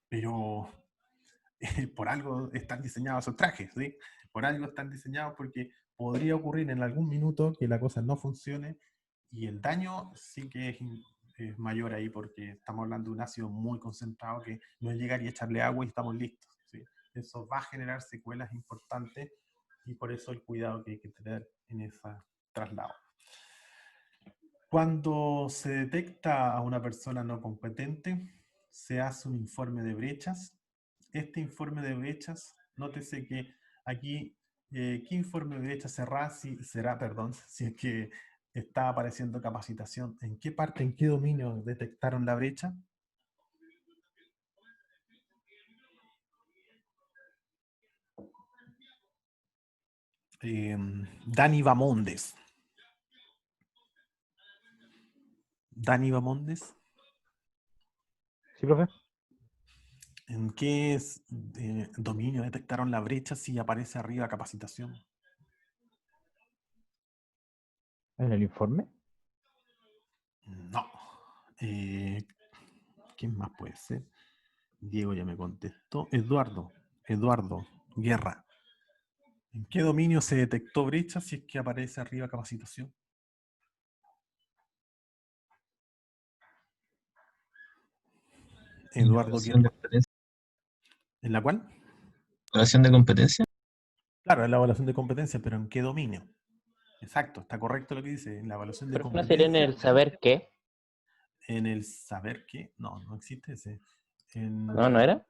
Pero por algo están diseñados esos trajes, ¿sí? Por algo están diseñados porque podría ocurrir en algún minuto que la cosa no funcione y el daño sí que es mayor ahí porque estamos hablando de un ácido muy concentrado que no es llegar y echarle agua y estamos listos, ¿sí? Eso va a generar secuelas importantes y por eso el cuidado que hay que tener en ese traslado. Cuando se detecta a una persona no competente, se hace un informe de brechas. Este informe de brechas, nótese que aquí, ¿qué informe de brechas será si es que está apareciendo capacitación? ¿En qué parte, en qué dominio detectaron la brecha? Dani Bamondes. Dani Bamondes. Sí, profe. ¿En qué dominio detectaron la brecha si aparece arriba capacitación? ¿En el informe? No. ¿Quién más puede ser? Diego ya me contestó. Eduardo Guerra. ¿En qué dominio se detectó brecha si es que aparece arriba capacitación? Eduardo Guerra. ¿En la cual? ¿Evaluación de competencia? Claro, en la evaluación de competencia, pero ¿en qué dominio? Exacto, está correcto lo que dice. En la evaluación de ¿Pero no sería en el saber qué? En el saber qué. No, no existe ese. ¿No, no era?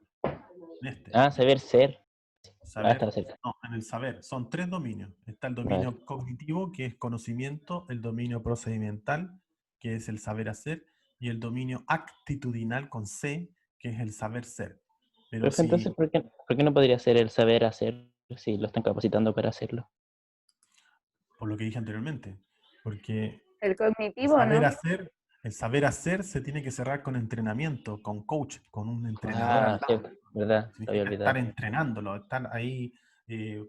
En este. Ah, saber ser. Ah, Saber, estaba cerca. no, en el saber. Son 3 dominios. Está el A ver. dominio cognitivo, que es conocimiento, el dominio procedimental, que es el saber hacer, y el dominio actitudinal con C, que es el saber ser. Pero Profe, entonces, ¿por qué no podría ser el saber hacer si lo están capacitando para hacerlo? por lo que dije anteriormente, porque El cognitivo, ¿no? el saber hacer se tiene que cerrar con entrenamiento, con coach, con un entrenador Ah, al lado. cierto, verdad, lo había Significa estar olvidado. entrenándolo, estar ahí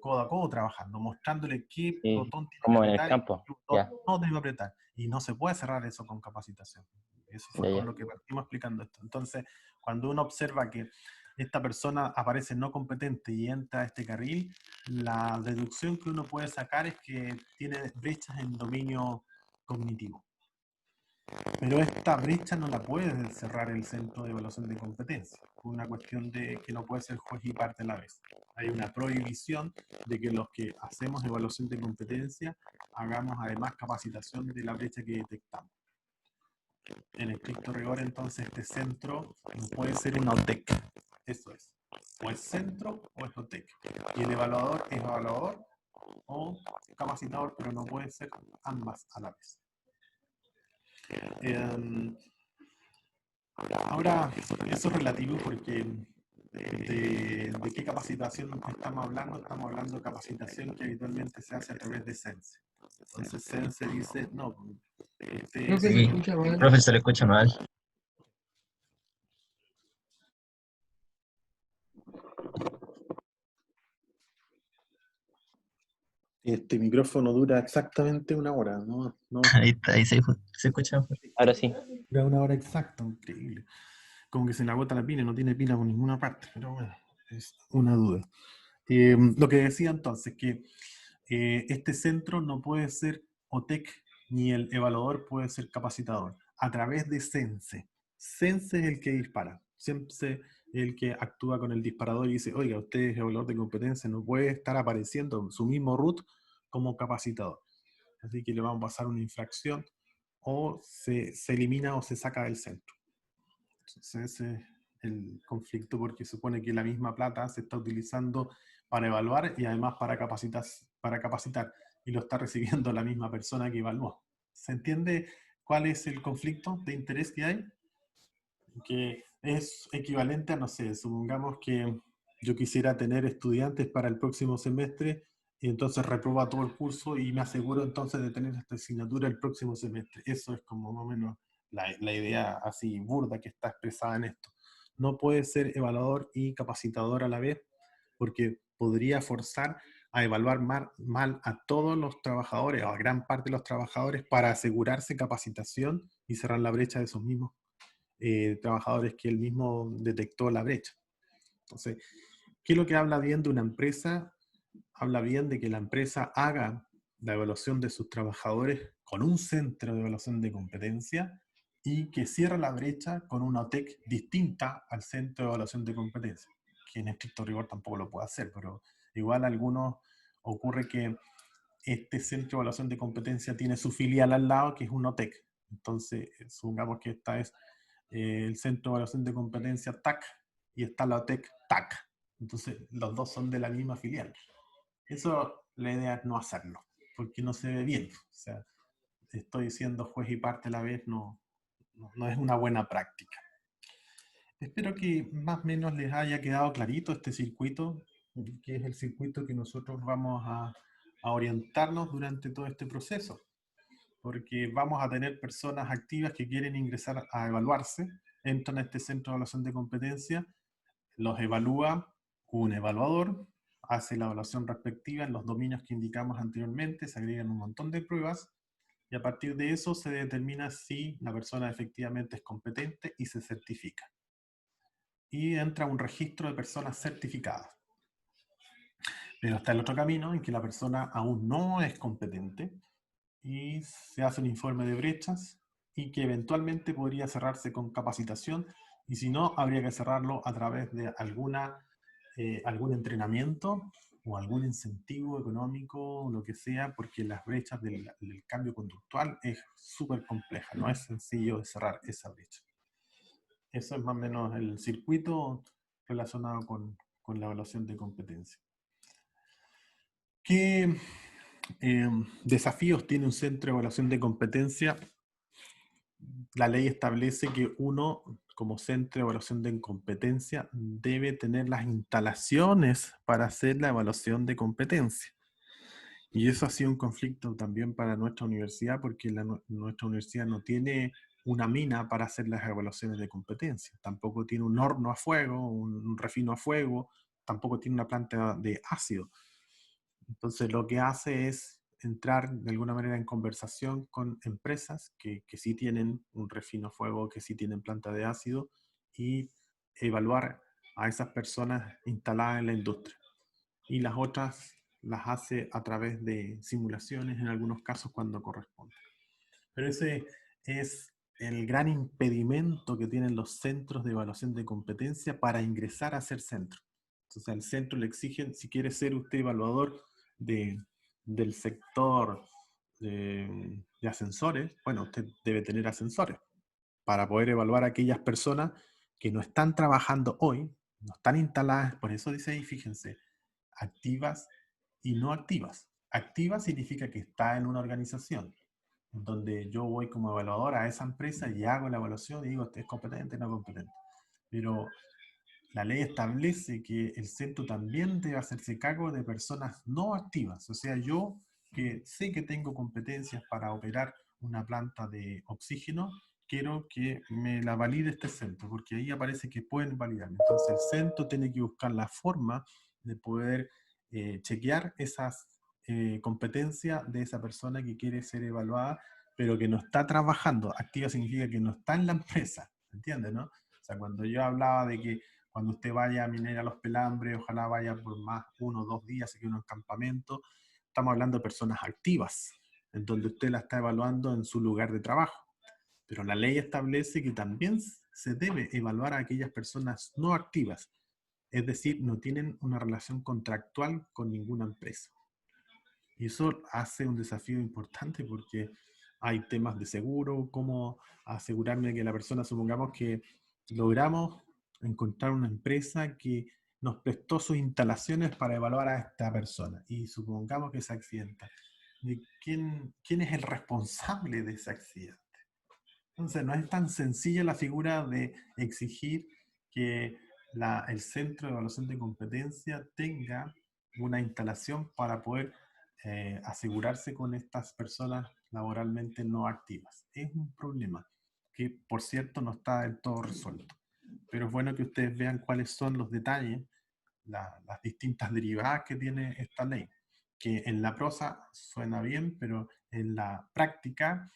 codo a codo trabajando, mostrándole qué Sí, botón tiene que como en el apretar y campo, qué botón ya, no debe apretar. Y no se puede cerrar eso con capacitación. Eso fue ya, con ya. lo que partimos explicando esto. Entonces, cuando uno observa que esta persona aparece no competente y entra a este carril, la deducción que uno puede sacar es que tiene brechas en dominio cognitivo. Pero esta brecha no la puede cerrar el centro de evaluación de competencia, por una cuestión de que no puede ser juez y parte a la vez. Hay una prohibición de que los que hacemos evaluación de competencia hagamos además capacitación de la brecha que detectamos. En estricto rigor, entonces, este centro no puede ser una OTEC. Eso es. o es centro o es OTEC. Y el evaluador es evaluador o capacitador, pero no puede ser ambas a la vez. Ahora, eso es relativo porque ¿de qué capacitación estamos hablando? Estamos hablando de capacitación que habitualmente se hace a través de Sense. Entonces Sense dice, no, Creo que se Sí, escucha mal. profe, se le escucha mal. este micrófono dura exactamente una hora, ¿no? Ahí está, ahí se escucha mejor. Ahora sí. Dura una hora exacta, increíble. Como que se le agota la pila, no tiene pila por ninguna parte, pero bueno, es una duda. Lo que decía entonces, que este centro no puede ser OTEC ni el evaluador puede ser capacitador. A través de Sense. Sense es el que dispara. Sense es el que actúa con el disparador y dice, oiga, usted es evaluador de competencia, no puede estar apareciendo su mismo root como capacitador. Así que le vamos a pasar una infracción o se elimina o se saca del centro. Entonces ese es el conflicto porque supone que la misma plata se está utilizando para evaluar y además para capacitar y lo está recibiendo la misma persona que evaluó. ¿Se entiende cuál es el conflicto de interés que hay? Que es equivalente a, no sé, supongamos que yo quisiera tener estudiantes para el próximo semestre y entonces reproba todo el curso y me aseguro entonces de tener esta asignatura el próximo semestre. Eso es como más o menos la idea así burda que está expresada en esto. No puede ser evaluador y capacitador a la vez porque podría forzar a evaluar mal a todos los trabajadores o a gran parte de los trabajadores para asegurarse capacitación y cerrar la brecha de esos mismos trabajadores que él mismo detectó la brecha. Entonces, ¿qué es lo que habla bien de una empresa? Habla bien de que la empresa haga la evaluación de sus trabajadores con un centro de evaluación de competencia y que cierre la brecha con una OTEC distinta al centro de evaluación de competencia, que en estricto rigor tampoco lo puede hacer, pero igual a algunos ocurre que este centro de evaluación de competencia tiene su filial al lado, que es un OTEC. Entonces, supongamos que esta es el Centro de Evaluación de Competencia TAC y está la OTEC TAC. Entonces, los dos son de la misma filial. Eso la idea es no hacerlo, porque no se ve bien. O sea, estoy siendo juez y parte a la vez, no es una buena práctica. Espero que más o menos les haya quedado clarito este circuito, que es el circuito que nosotros vamos a orientarnos durante todo este proceso, porque vamos a tener personas activas que quieren ingresar a evaluarse, entran a este centro de evaluación de competencia, los evalúa un evaluador, hace la evaluación respectiva en los dominios que indicamos anteriormente, se agregan un montón de pruebas, y a partir de eso se determina si la persona efectivamente es competente y se certifica. Y entra un registro de personas certificadas. Pero está el otro camino en que la persona aún no es competente, y se hace un informe de brechas y que eventualmente podría cerrarse con capacitación y si no, habría que cerrarlo a través de algún entrenamiento o algún incentivo económico o lo que sea, porque las brechas del cambio conductual es súper compleja, no es sencillo de cerrar esa brecha. Eso es más o menos el circuito relacionado con la evaluación de competencia. ¿Qué desafíos tiene un centro de evaluación de competencia? La ley establece que uno, como centro de evaluación de competencia, debe tener las instalaciones para hacer la evaluación de competencia. Y eso ha sido un conflicto también para nuestra universidad, porque nuestra universidad no tiene una mina para hacer las evaluaciones de competencia. Tampoco tiene un horno a fuego, un refino a fuego, tampoco tiene una planta de ácido. Entonces lo que hace es entrar de alguna manera en conversación con empresas que sí tienen un refino a fuego, que sí tienen planta de ácido y evaluar a esas personas instaladas en la industria. Y las otras las hace a través de simulaciones en algunos casos cuando corresponde. Pero ese es el gran impedimento que tienen los centros de evaluación de competencia para ingresar a ser centro. Entonces al centro le exigen, si quiere ser usted evaluador del sector de ascensores, bueno, usted debe tener ascensores para poder evaluar a aquellas personas que no están trabajando hoy, no están instaladas, por eso dice ahí, fíjense, activas y no activas. Activa significa que está en una organización, donde yo voy como evaluador a esa empresa y hago la evaluación y digo, ¿es competente o no competente? Pero la ley establece que el centro también debe hacerse cargo de personas no activas. O sea, yo que sé que tengo competencias para operar una planta de oxígeno, quiero que me la valide este centro, porque ahí aparece que pueden validar. Entonces el centro tiene que buscar la forma de poder chequear esas competencias de esa persona que quiere ser evaluada, pero que no está trabajando. Activa significa que no está en la empresa, ¿entiendes, no? O sea, cuando yo hablaba de que cuando usted vaya a Minera Los Pelambres, ojalá vaya por más 1 o 2 días, se quede en un campamento, estamos hablando de personas activas, en donde usted la está evaluando en su lugar de trabajo. Pero la ley establece que también se debe evaluar a aquellas personas no activas, es decir, no tienen una relación contractual con ninguna empresa. Y eso hace un desafío importante porque hay temas de seguro, cómo asegurarme que la persona, supongamos que logramos encontrar una empresa que nos prestó sus instalaciones para evaluar a esta persona y supongamos que se accidenta. ¿Quién es el responsable de ese accidente? Entonces, no es tan sencilla la figura de exigir que el centro de evaluación de competencia tenga una instalación para poder asegurarse con estas personas laboralmente no activas. Es un problema que, por cierto, no está del todo resuelto. Pero es bueno que ustedes vean cuáles son los detalles, las distintas derivadas que tiene esta ley, que en la prosa suena bien, pero en la práctica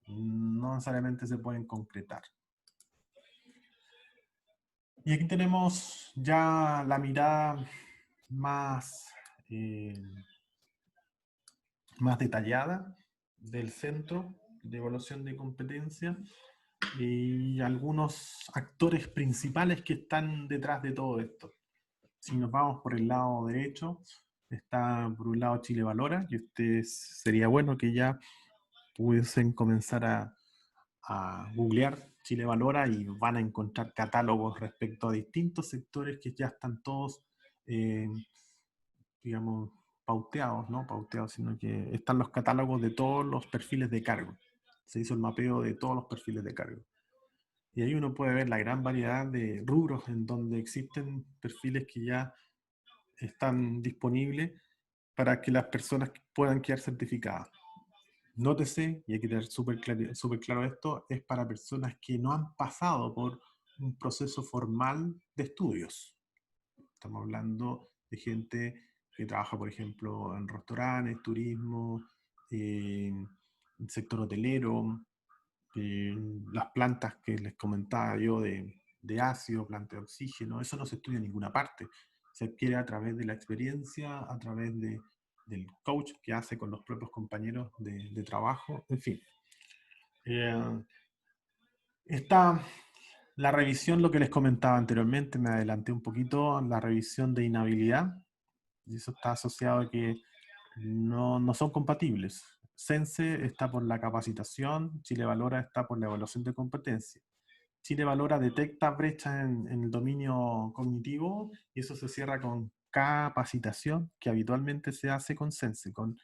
no necesariamente se pueden concretar. Y aquí tenemos ya la mirada más, más detallada del Centro de Evaluación de Competencia y algunos actores principales que están detrás de todo esto. Si nos vamos por el lado derecho, está por un lado Chile Valora, y ustedes sería bueno que ya pudiesen comenzar a googlear Chile Valora y van a encontrar catálogos respecto a distintos sectores que ya están todos, digamos, pauteados, no pauteados, sino que están los catálogos de todos los perfiles de cargo. Se hizo el mapeo de todos los perfiles de cargo. Y ahí uno puede ver la gran variedad de rubros en donde existen perfiles que ya están disponibles para que las personas puedan quedar certificadas. Nótese, y hay que tener súper claro esto, es para personas que no han pasado por un proceso formal de estudios. Estamos hablando de gente que trabaja, por ejemplo, en restaurantes, turismo, sector hotelero, las plantas que les comentaba yo de ácido, planta de oxígeno, eso no se estudia en ninguna parte. Se adquiere a través de la experiencia, a través del coach que hace con los propios compañeros de trabajo, en fin. Está la revisión, lo que les comentaba anteriormente, me adelanté un poquito, la revisión de inhabilidad, y eso está asociado a que no son compatibles. Sense está por la capacitación, Chile Valora está por la evaluación de competencia. Chile Valora detecta brechas en el dominio cognitivo y eso se cierra con capacitación, que habitualmente se hace con Sense, con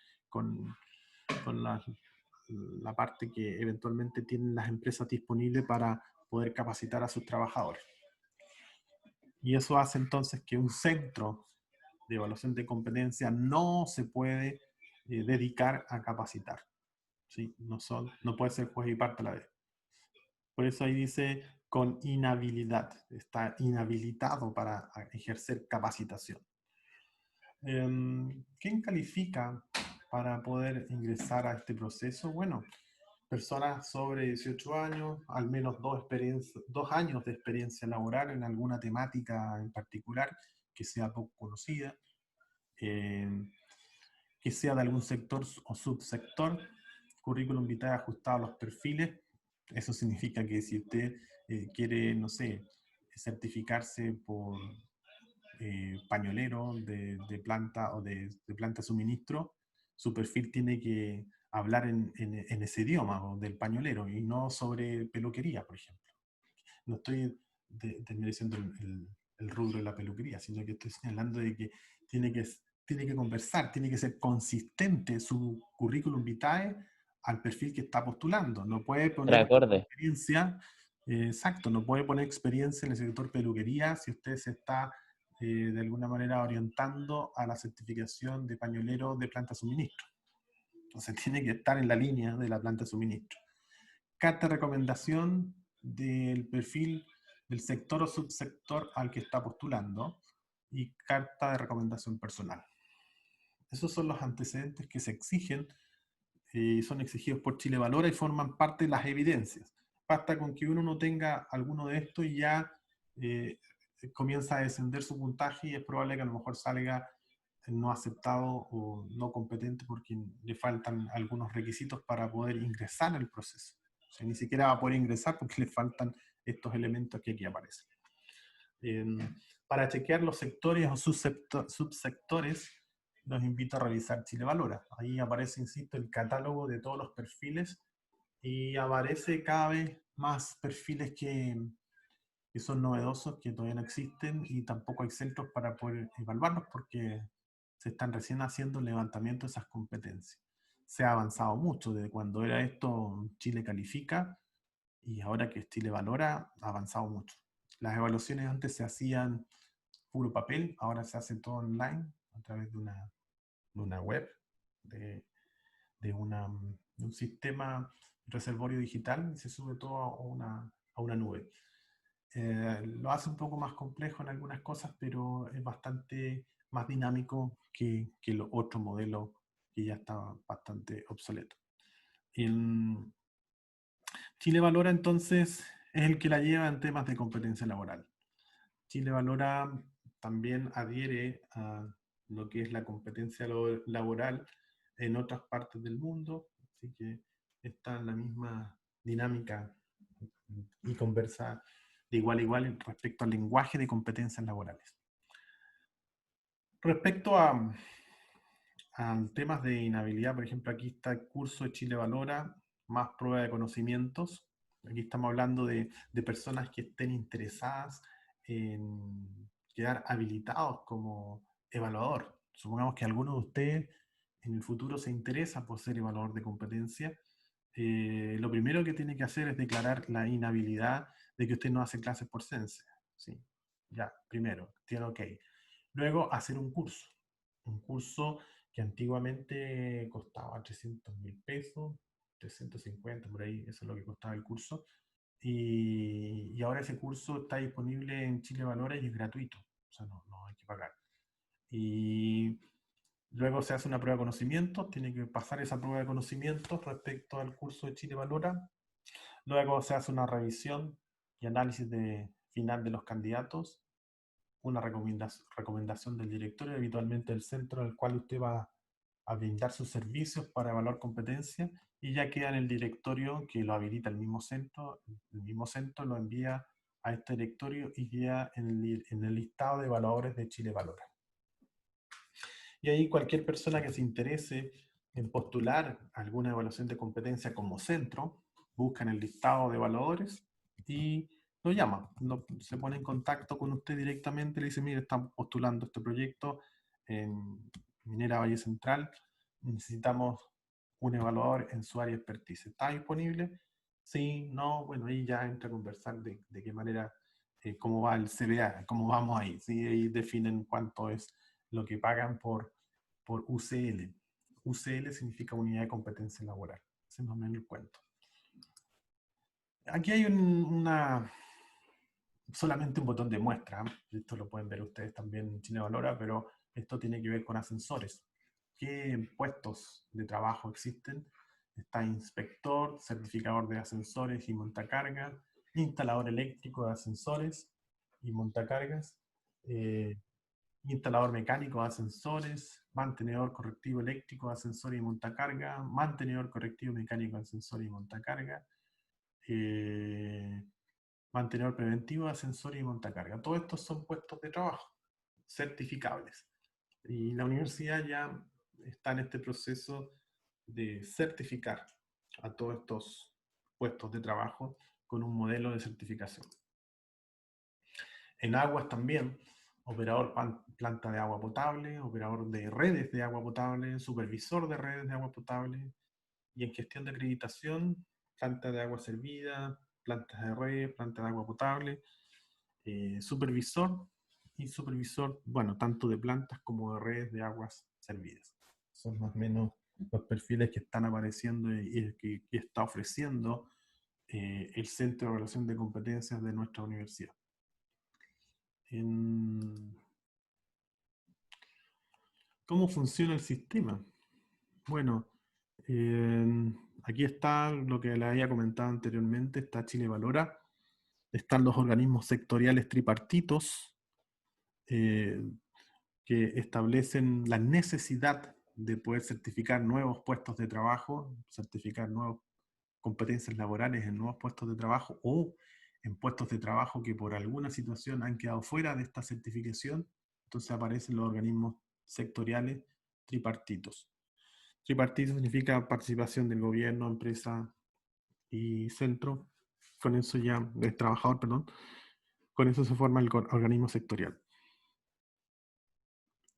la parte que eventualmente tienen las empresas disponibles para poder capacitar a sus trabajadores. Y eso hace entonces que un centro de evaluación de competencia no se puede dedicar a capacitar. ¿Sí? No puede ser juez y parte a la vez. Por eso ahí dice con inhabilidad. Está inhabilitado para ejercer capacitación. ¿Quién califica para poder ingresar a este proceso? Bueno, personas sobre 18 años, al menos 2 años de experiencia laboral en alguna temática en particular que sea poco conocida, que sea de algún sector o subsector, currículum vitae ajustado a los perfiles. Eso significa que si usted quiere, no sé, certificarse por pañolero de planta o de planta de suministro, su perfil tiene que hablar en ese idioma o del pañolero y no sobre peluquería, por ejemplo. No estoy desmereciendo el rubro de la peluquería, sino que estoy señalando de que tiene que conversar, tiene que ser consistente su currículum vitae al perfil que está postulando. No puede poner Acorde. experiencia, exacto, no puede poner experiencia en el sector peluquería si usted se está de alguna manera orientando a la certificación de pañolero de planta de suministro. Entonces tiene que estar en la línea de la planta de suministro. Carta de recomendación del perfil del sector o subsector al que está postulando y carta de recomendación personal. Esos son los antecedentes que se exigen y son exigidos por Chile Valora y forman parte de las evidencias. Basta con que uno no tenga alguno de estos y ya comienza a descender su puntaje y es probable que a lo mejor salga no aceptado o no competente porque le faltan algunos requisitos para poder ingresar al proceso. O sea, ni siquiera va a poder ingresar porque le faltan estos elementos que aquí aparecen. Para chequear los sectores o subsectores, los invito a revisar Chile Valora. Ahí aparece, insisto, el catálogo de todos los perfiles y aparece cada vez más perfiles que son novedosos, que todavía no existen y tampoco hay centros para poder evaluarlos porque se están recién haciendo el levantamiento de esas competencias. Se ha avanzado mucho desde cuando era esto Chile Califica y ahora que Chile Valora ha avanzado mucho. Las evaluaciones antes se hacían puro papel, ahora se hace todo online a través de una web, de un sistema reservorio digital y se sube todo a una nube. Lo hace un poco más complejo en algunas cosas, pero es bastante más dinámico que los otros modelos que ya estaban bastante obsoletos. Chile Valora entonces es el que la lleva en temas de competencia laboral. Chile Valora también adhiere a lo que es la competencia laboral en otras partes del mundo, así que está en la misma dinámica y conversa de igual a igual respecto al lenguaje de competencias laborales. Respecto a temas de inhabilidad, por ejemplo, aquí está el curso de Chile Valora, más prueba de conocimientos. Aquí estamos hablando de personas que estén interesadas en quedar habilitados como evaluador. Supongamos que alguno de ustedes en el futuro se interesa por ser evaluador de competencia. Lo primero que tiene que hacer es declarar la inhabilidad de que usted no hace clases por Sense. ¿Sí? Ya, primero, tiene OK. Luego, hacer un curso que antiguamente costaba 300.000 pesos, 350 por ahí, eso es lo que costaba el curso. Y ahora ese curso está disponible en Chile Valora y es gratuito, o sea, no hay que pagar. Y luego se hace una prueba de conocimientos, tiene que pasar esa prueba de conocimientos respecto al curso de Chile Valora. Luego se hace una revisión y análisis final de los candidatos, una recomendación del directorio, habitualmente el centro al cual usted va a brindar sus servicios para evaluar competencia, y ya queda en el directorio que lo habilita el mismo centro lo envía a este directorio y queda en el listado de evaluadores de Chile Valora. Y ahí cualquier persona que se interese en postular alguna evaluación de competencia como centro, busca en el listado de evaluadores y lo llama, se pone en contacto con usted directamente, le dice, mire, estamos postulando este proyecto en Minera Valle Central, necesitamos un evaluador en su área de expertise. ¿Está disponible? Sí, no, bueno, ahí ya entra a conversar de qué manera, cómo va el CBA, cómo vamos ahí, ¿sí? Ahí definen cuánto es lo que pagan por UCL. UCL significa Unidad de Competencia Laboral. Ese es más o menos el cuento. Aquí hay solamente un botón de muestra. Esto lo pueden ver ustedes también en Chile Valora, pero esto tiene que ver con ascensores. ¿Qué puestos de trabajo existen? Está inspector, certificador de ascensores y montacargas, instalador eléctrico de ascensores y montacargas, instalador mecánico de ascensores, mantenedor correctivo eléctrico de ascensores y montacarga, mantenedor correctivo mecánico de ascensores y montacarga, mantenedor preventivo de ascensores y montacarga. Todos estos son puestos de trabajo certificables. Y la universidad ya está en este proceso de certificar a todos estos puestos de trabajo con un modelo de certificación. En aguas también, operador planta de agua potable, operador de redes de agua potable, supervisor de redes de agua potable, y en gestión de acreditación, planta de agua servida, plantas de red, planta de agua potable, supervisor y supervisor, bueno, tanto de plantas como de redes de aguas servidas. Son más o menos los perfiles que están apareciendo y que está ofreciendo el Centro de Evaluación de Competencias de nuestra universidad. ¿Cómo funciona el sistema? Bueno, aquí está lo que les había comentado anteriormente, está Chile Valora, están los organismos sectoriales tripartitos, que establecen la necesidad de poder certificar nuevos puestos de trabajo, certificar nuevas competencias laborales en nuevos puestos de trabajo o en puestos de trabajo que por alguna situación han quedado fuera de esta certificación. Entonces aparecen los organismos sectoriales tripartitos. Tripartito significa participación del gobierno, empresa y centro. Con eso ya, del trabajador, perdón. Con eso se forma el organismo sectorial.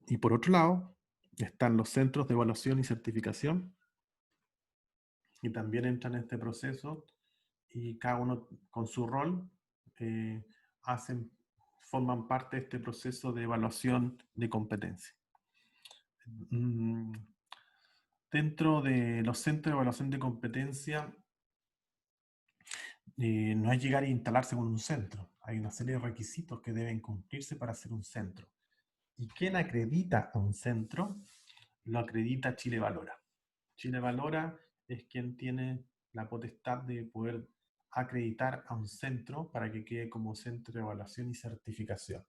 Y por otro lado, están los centros de evaluación y certificación, y también entran en este proceso, y cada uno con su rol forman parte de este proceso de evaluación de competencia. Dentro de los centros de evaluación de competencia, no es llegar e instalarse con un centro. Hay una serie de requisitos que deben cumplirse para ser un centro. ¿Y quién acredita a un centro? Lo acredita Chile Valora. Chile Valora es quien tiene la potestad de poder acreditar a un centro para que quede como centro de evaluación y certificación.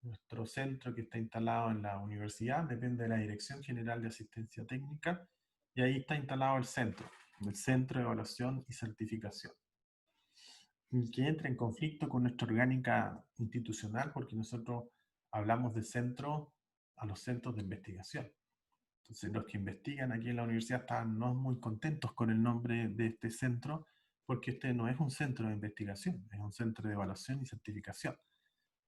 Nuestro centro, que está instalado en la universidad, depende de la Dirección General de Asistencia Técnica, y ahí está instalado el Centro de Evaluación y Certificación, que entra en conflicto con nuestra orgánica institucional, porque nosotros hablamos de centro a los centros de investigación. Entonces los que investigan aquí en la universidad están no muy contentos con el nombre de este centro, porque este no es un centro de investigación, es un centro de evaluación y certificación.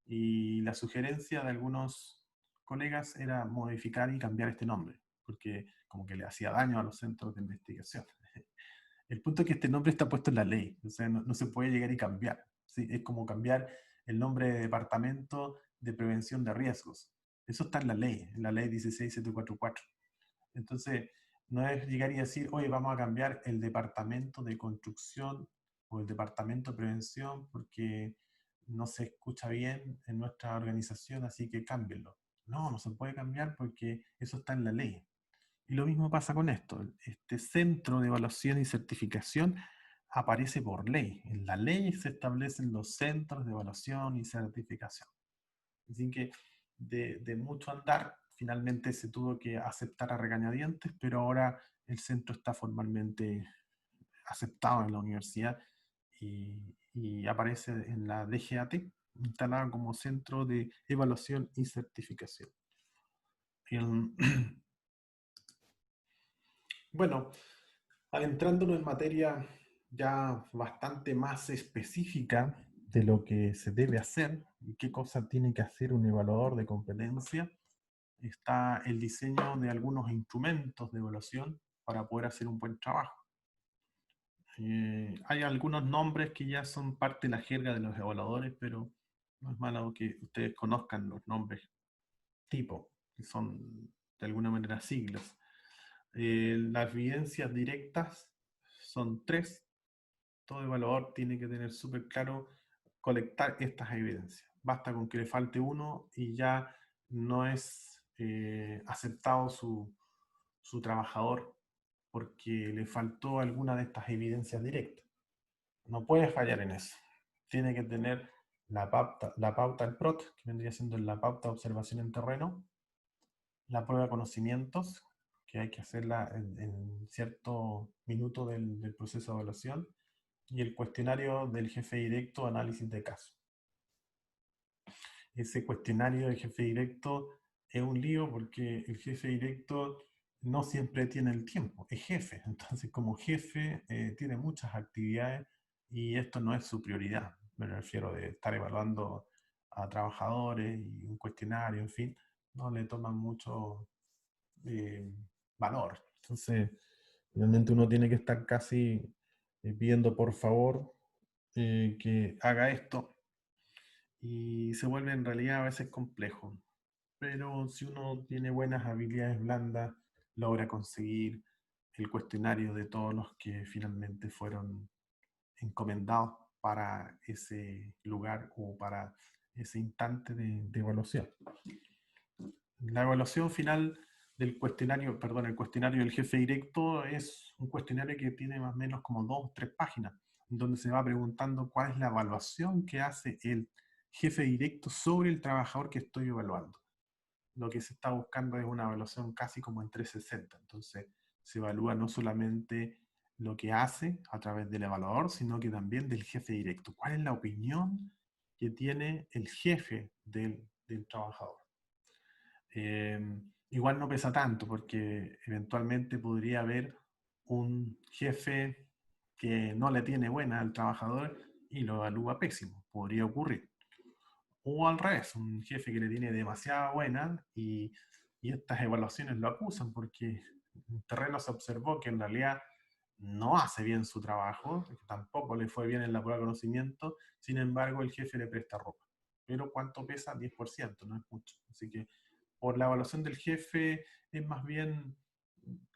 Y la sugerencia de algunos colegas era modificar y cambiar este nombre, porque como que le hacía daño a los centros de investigación. El punto es que este nombre está puesto en la ley, o sea, no se puede llegar y cambiar. ¿Sí? Es como cambiar el nombre de Departamento de Prevención de Riesgos. Eso está en la ley 16744. Entonces, no es llegar y decir, oye, vamos a cambiar el Departamento de Construcción o el Departamento de Prevención porque no se escucha bien en nuestra organización, así que cámbienlo. No se puede cambiar porque eso está en la ley. Y lo mismo pasa con esto. Este centro de evaluación y certificación aparece por ley. En la ley se establecen los centros de evaluación y certificación. Así que de mucho andar, finalmente se tuvo que aceptar a regañadientes, pero ahora el centro está formalmente aceptado en la universidad y aparece en la DGAT, instalado como Centro de Evaluación y Certificación. Bueno, adentrándonos en materia ya bastante más específica de lo que se debe hacer y qué cosa tiene que hacer un evaluador de competencia, está el diseño de algunos instrumentos de evaluación para poder hacer un buen trabajo. Hay algunos nombres que ya son parte de la jerga de los evaluadores, pero no es malo que ustedes conozcan los nombres tipo, que son de alguna manera siglas. Las evidencias directas son 3. Todo evaluador tiene que tener súper claro colectar estas evidencias. Basta con que le falte uno y ya no es aceptado su trabajador porque le faltó alguna de estas evidencias directas. No puede fallar en eso. Tiene que tener la pauta del PROT, que vendría siendo la pauta de observación en terreno, la prueba de conocimientos, que hay que hacerla en cierto minuto del proceso de evaluación, y el cuestionario del jefe directo, análisis de caso. Ese cuestionario del jefe directo es un lío porque el jefe directo no siempre tiene el tiempo, es jefe. Entonces, como jefe, tiene muchas actividades y esto no es su prioridad. Me refiero de estar evaluando a trabajadores y un cuestionario, en fin, no le toman mucho valor. Entonces, finalmente uno tiene que estar casi pidiendo por favor que haga esto y se vuelve en realidad a veces complejo. Pero si uno tiene buenas habilidades blandas, logra conseguir el cuestionario de todos los que finalmente fueron encomendados para ese lugar o para ese instante de evaluación. La evaluación final del cuestionario, perdón, el cuestionario del jefe directo es un cuestionario que tiene más o menos como 2 o 3 páginas, donde se va preguntando cuál es la evaluación que hace el jefe directo sobre el trabajador que estoy evaluando. Lo que se está buscando es una evaluación casi como en 360. Entonces, se evalúa no solamente lo que hace a través del evaluador, sino que también del jefe directo. ¿Cuál es la opinión que tiene el jefe del trabajador? Igual no pesa tanto, porque eventualmente podría haber un jefe que no le tiene buena al trabajador y lo evalúa pésimo. Podría ocurrir. O al revés, un jefe que le tiene demasiada buena y estas evaluaciones lo acusan porque en terreno se observó que en realidad no hace bien su trabajo, tampoco le fue bien en la prueba de conocimiento, sin embargo el jefe le presta ropa. Pero ¿cuánto pesa? 10%, no es mucho. Así que por la evaluación del jefe es más bien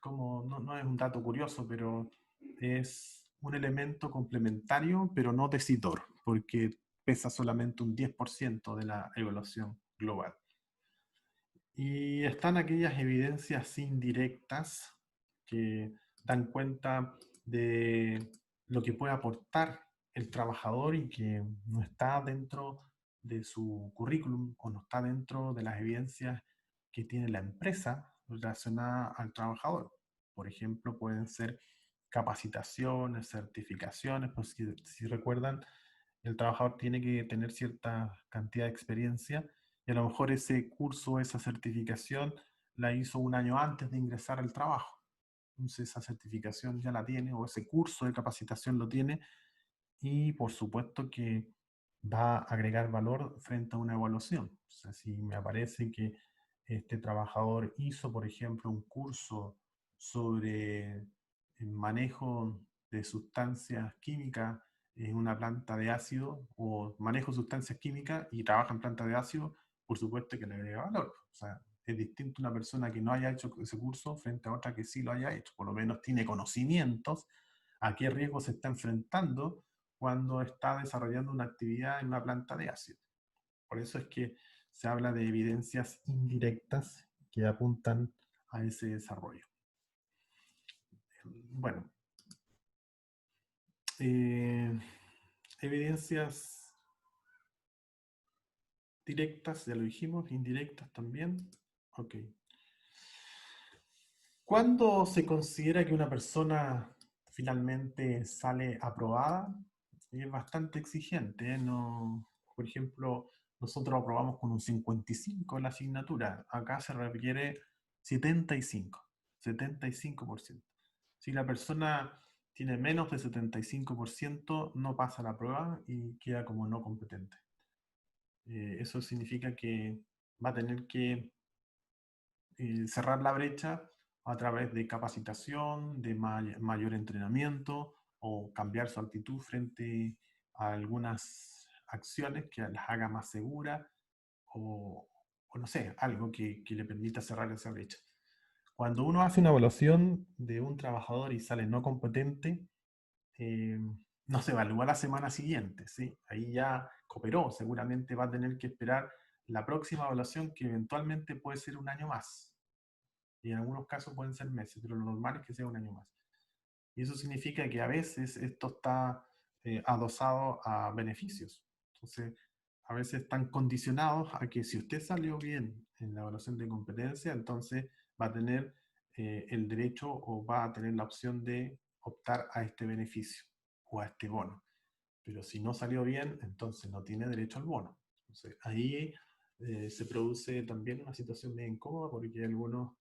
como, no es un dato curioso, pero es un elemento complementario, pero no decidor, porque pesa solamente un 10% de la evaluación global. Y están aquellas evidencias indirectas que dan cuenta de lo que puede aportar el trabajador y que no está dentro de su currículum o no está dentro de las evidencias que tiene la empresa relacionada al trabajador. Por ejemplo, pueden ser capacitaciones, certificaciones, pues si recuerdan, el trabajador tiene que tener cierta cantidad de experiencia y a lo mejor ese curso, esa certificación la hizo un año antes de ingresar al trabajo. Entonces esa certificación ya la tiene o ese curso de capacitación lo tiene y por supuesto que va a agregar valor frente a una evaluación. O sea, si me aparece que este trabajador hizo, por ejemplo, un curso sobre el manejo de sustancias químicas en una planta de ácido o manejo de sustancias químicas y trabaja en planta de ácido, por supuesto que le agrega valor. O sea, es distinto una persona que no haya hecho ese curso frente a otra que sí lo haya hecho. Por lo menos tiene conocimientos a qué riesgo se está enfrentando cuando está desarrollando una actividad en una planta de ácido. Por eso es que se habla de evidencias indirectas que apuntan a ese desarrollo. Bueno, evidencias directas, ya lo dijimos, indirectas también. Ok. ¿Cuándo se considera que una persona finalmente sale aprobada? Es bastante exigente, ¿eh? No, por ejemplo, nosotros aprobamos con un 55 en la asignatura. Acá se requiere 75%. Si la persona tiene menos de 75%, no pasa la prueba y queda como no competente. Eso significa que va a tener que cerrar la brecha a través de capacitación, de mayor entrenamiento o cambiar su actitud frente a algunas acciones que las haga más seguras o no sé, algo que le permita cerrar esa brecha. Cuando uno hace una evaluación de un trabajador y sale no competente, no se evalúa la semana siguiente, ¿sí? Ahí ya cooperó, seguramente va a tener que esperar la próxima evaluación que eventualmente puede ser un año más. Y en algunos casos pueden ser meses, pero lo normal es que sea un año más. Y eso significa que a veces esto está adosado a beneficios. Entonces, a veces están condicionados a que si usted salió bien en la evaluación de competencia, entonces va a tener el derecho o va a tener la opción de optar a este beneficio o a este bono. Pero si no salió bien, entonces no tiene derecho al bono. Entonces, ahí se produce también una situación bien incómoda porque algunos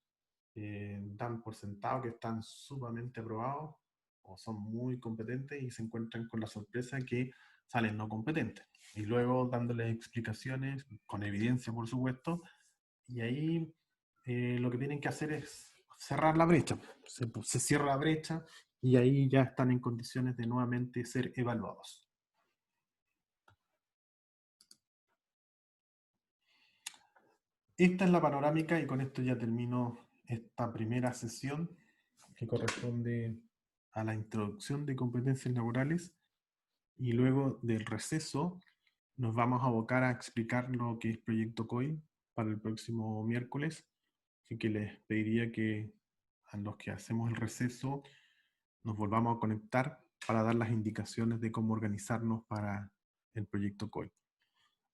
dan por sentado que están sumamente aprobados o son muy competentes y se encuentran con la sorpresa que salen no competentes. Y luego dándoles explicaciones, con evidencia por supuesto, y ahí lo que tienen que hacer es cerrar la brecha. Se cierra la brecha y ahí ya están en condiciones de nuevamente ser evaluados. Esta es la panorámica y con esto ya termino esta primera sesión que corresponde a la introducción de competencias laborales, y luego del receso nos vamos a abocar a explicar lo que es Proyecto COI para el próximo miércoles. Así que les pediría que a los que hacemos el receso nos volvamos a conectar para dar las indicaciones de cómo organizarnos para el Proyecto COI.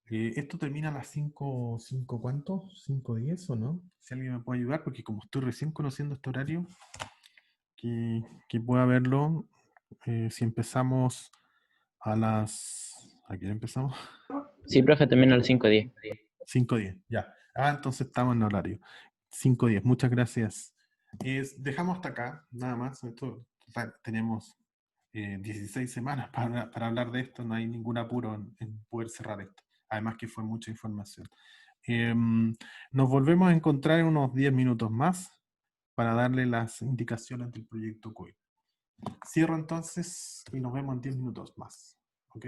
Esto termina a las 5, ¿cuánto? ¿5:10 o no? Si alguien me puede ayudar, porque como estoy recién conociendo este horario, que pueda verlo, si empezamos a las... ¿A qué hora empezamos? Sí, profe, termina a las 5:10. 5:10, ya. Entonces estamos en horario. 5:10, muchas gracias. Dejamos hasta acá, nada más. Tenemos 16 semanas para hablar de esto, no hay ningún apuro en poder cerrar esto. Además que fue mucha información. Nos volvemos a encontrar en unos 10 minutos más para darle las indicaciones del proyecto COI. Cierro entonces y nos vemos en 10 minutos más. ¿Ok?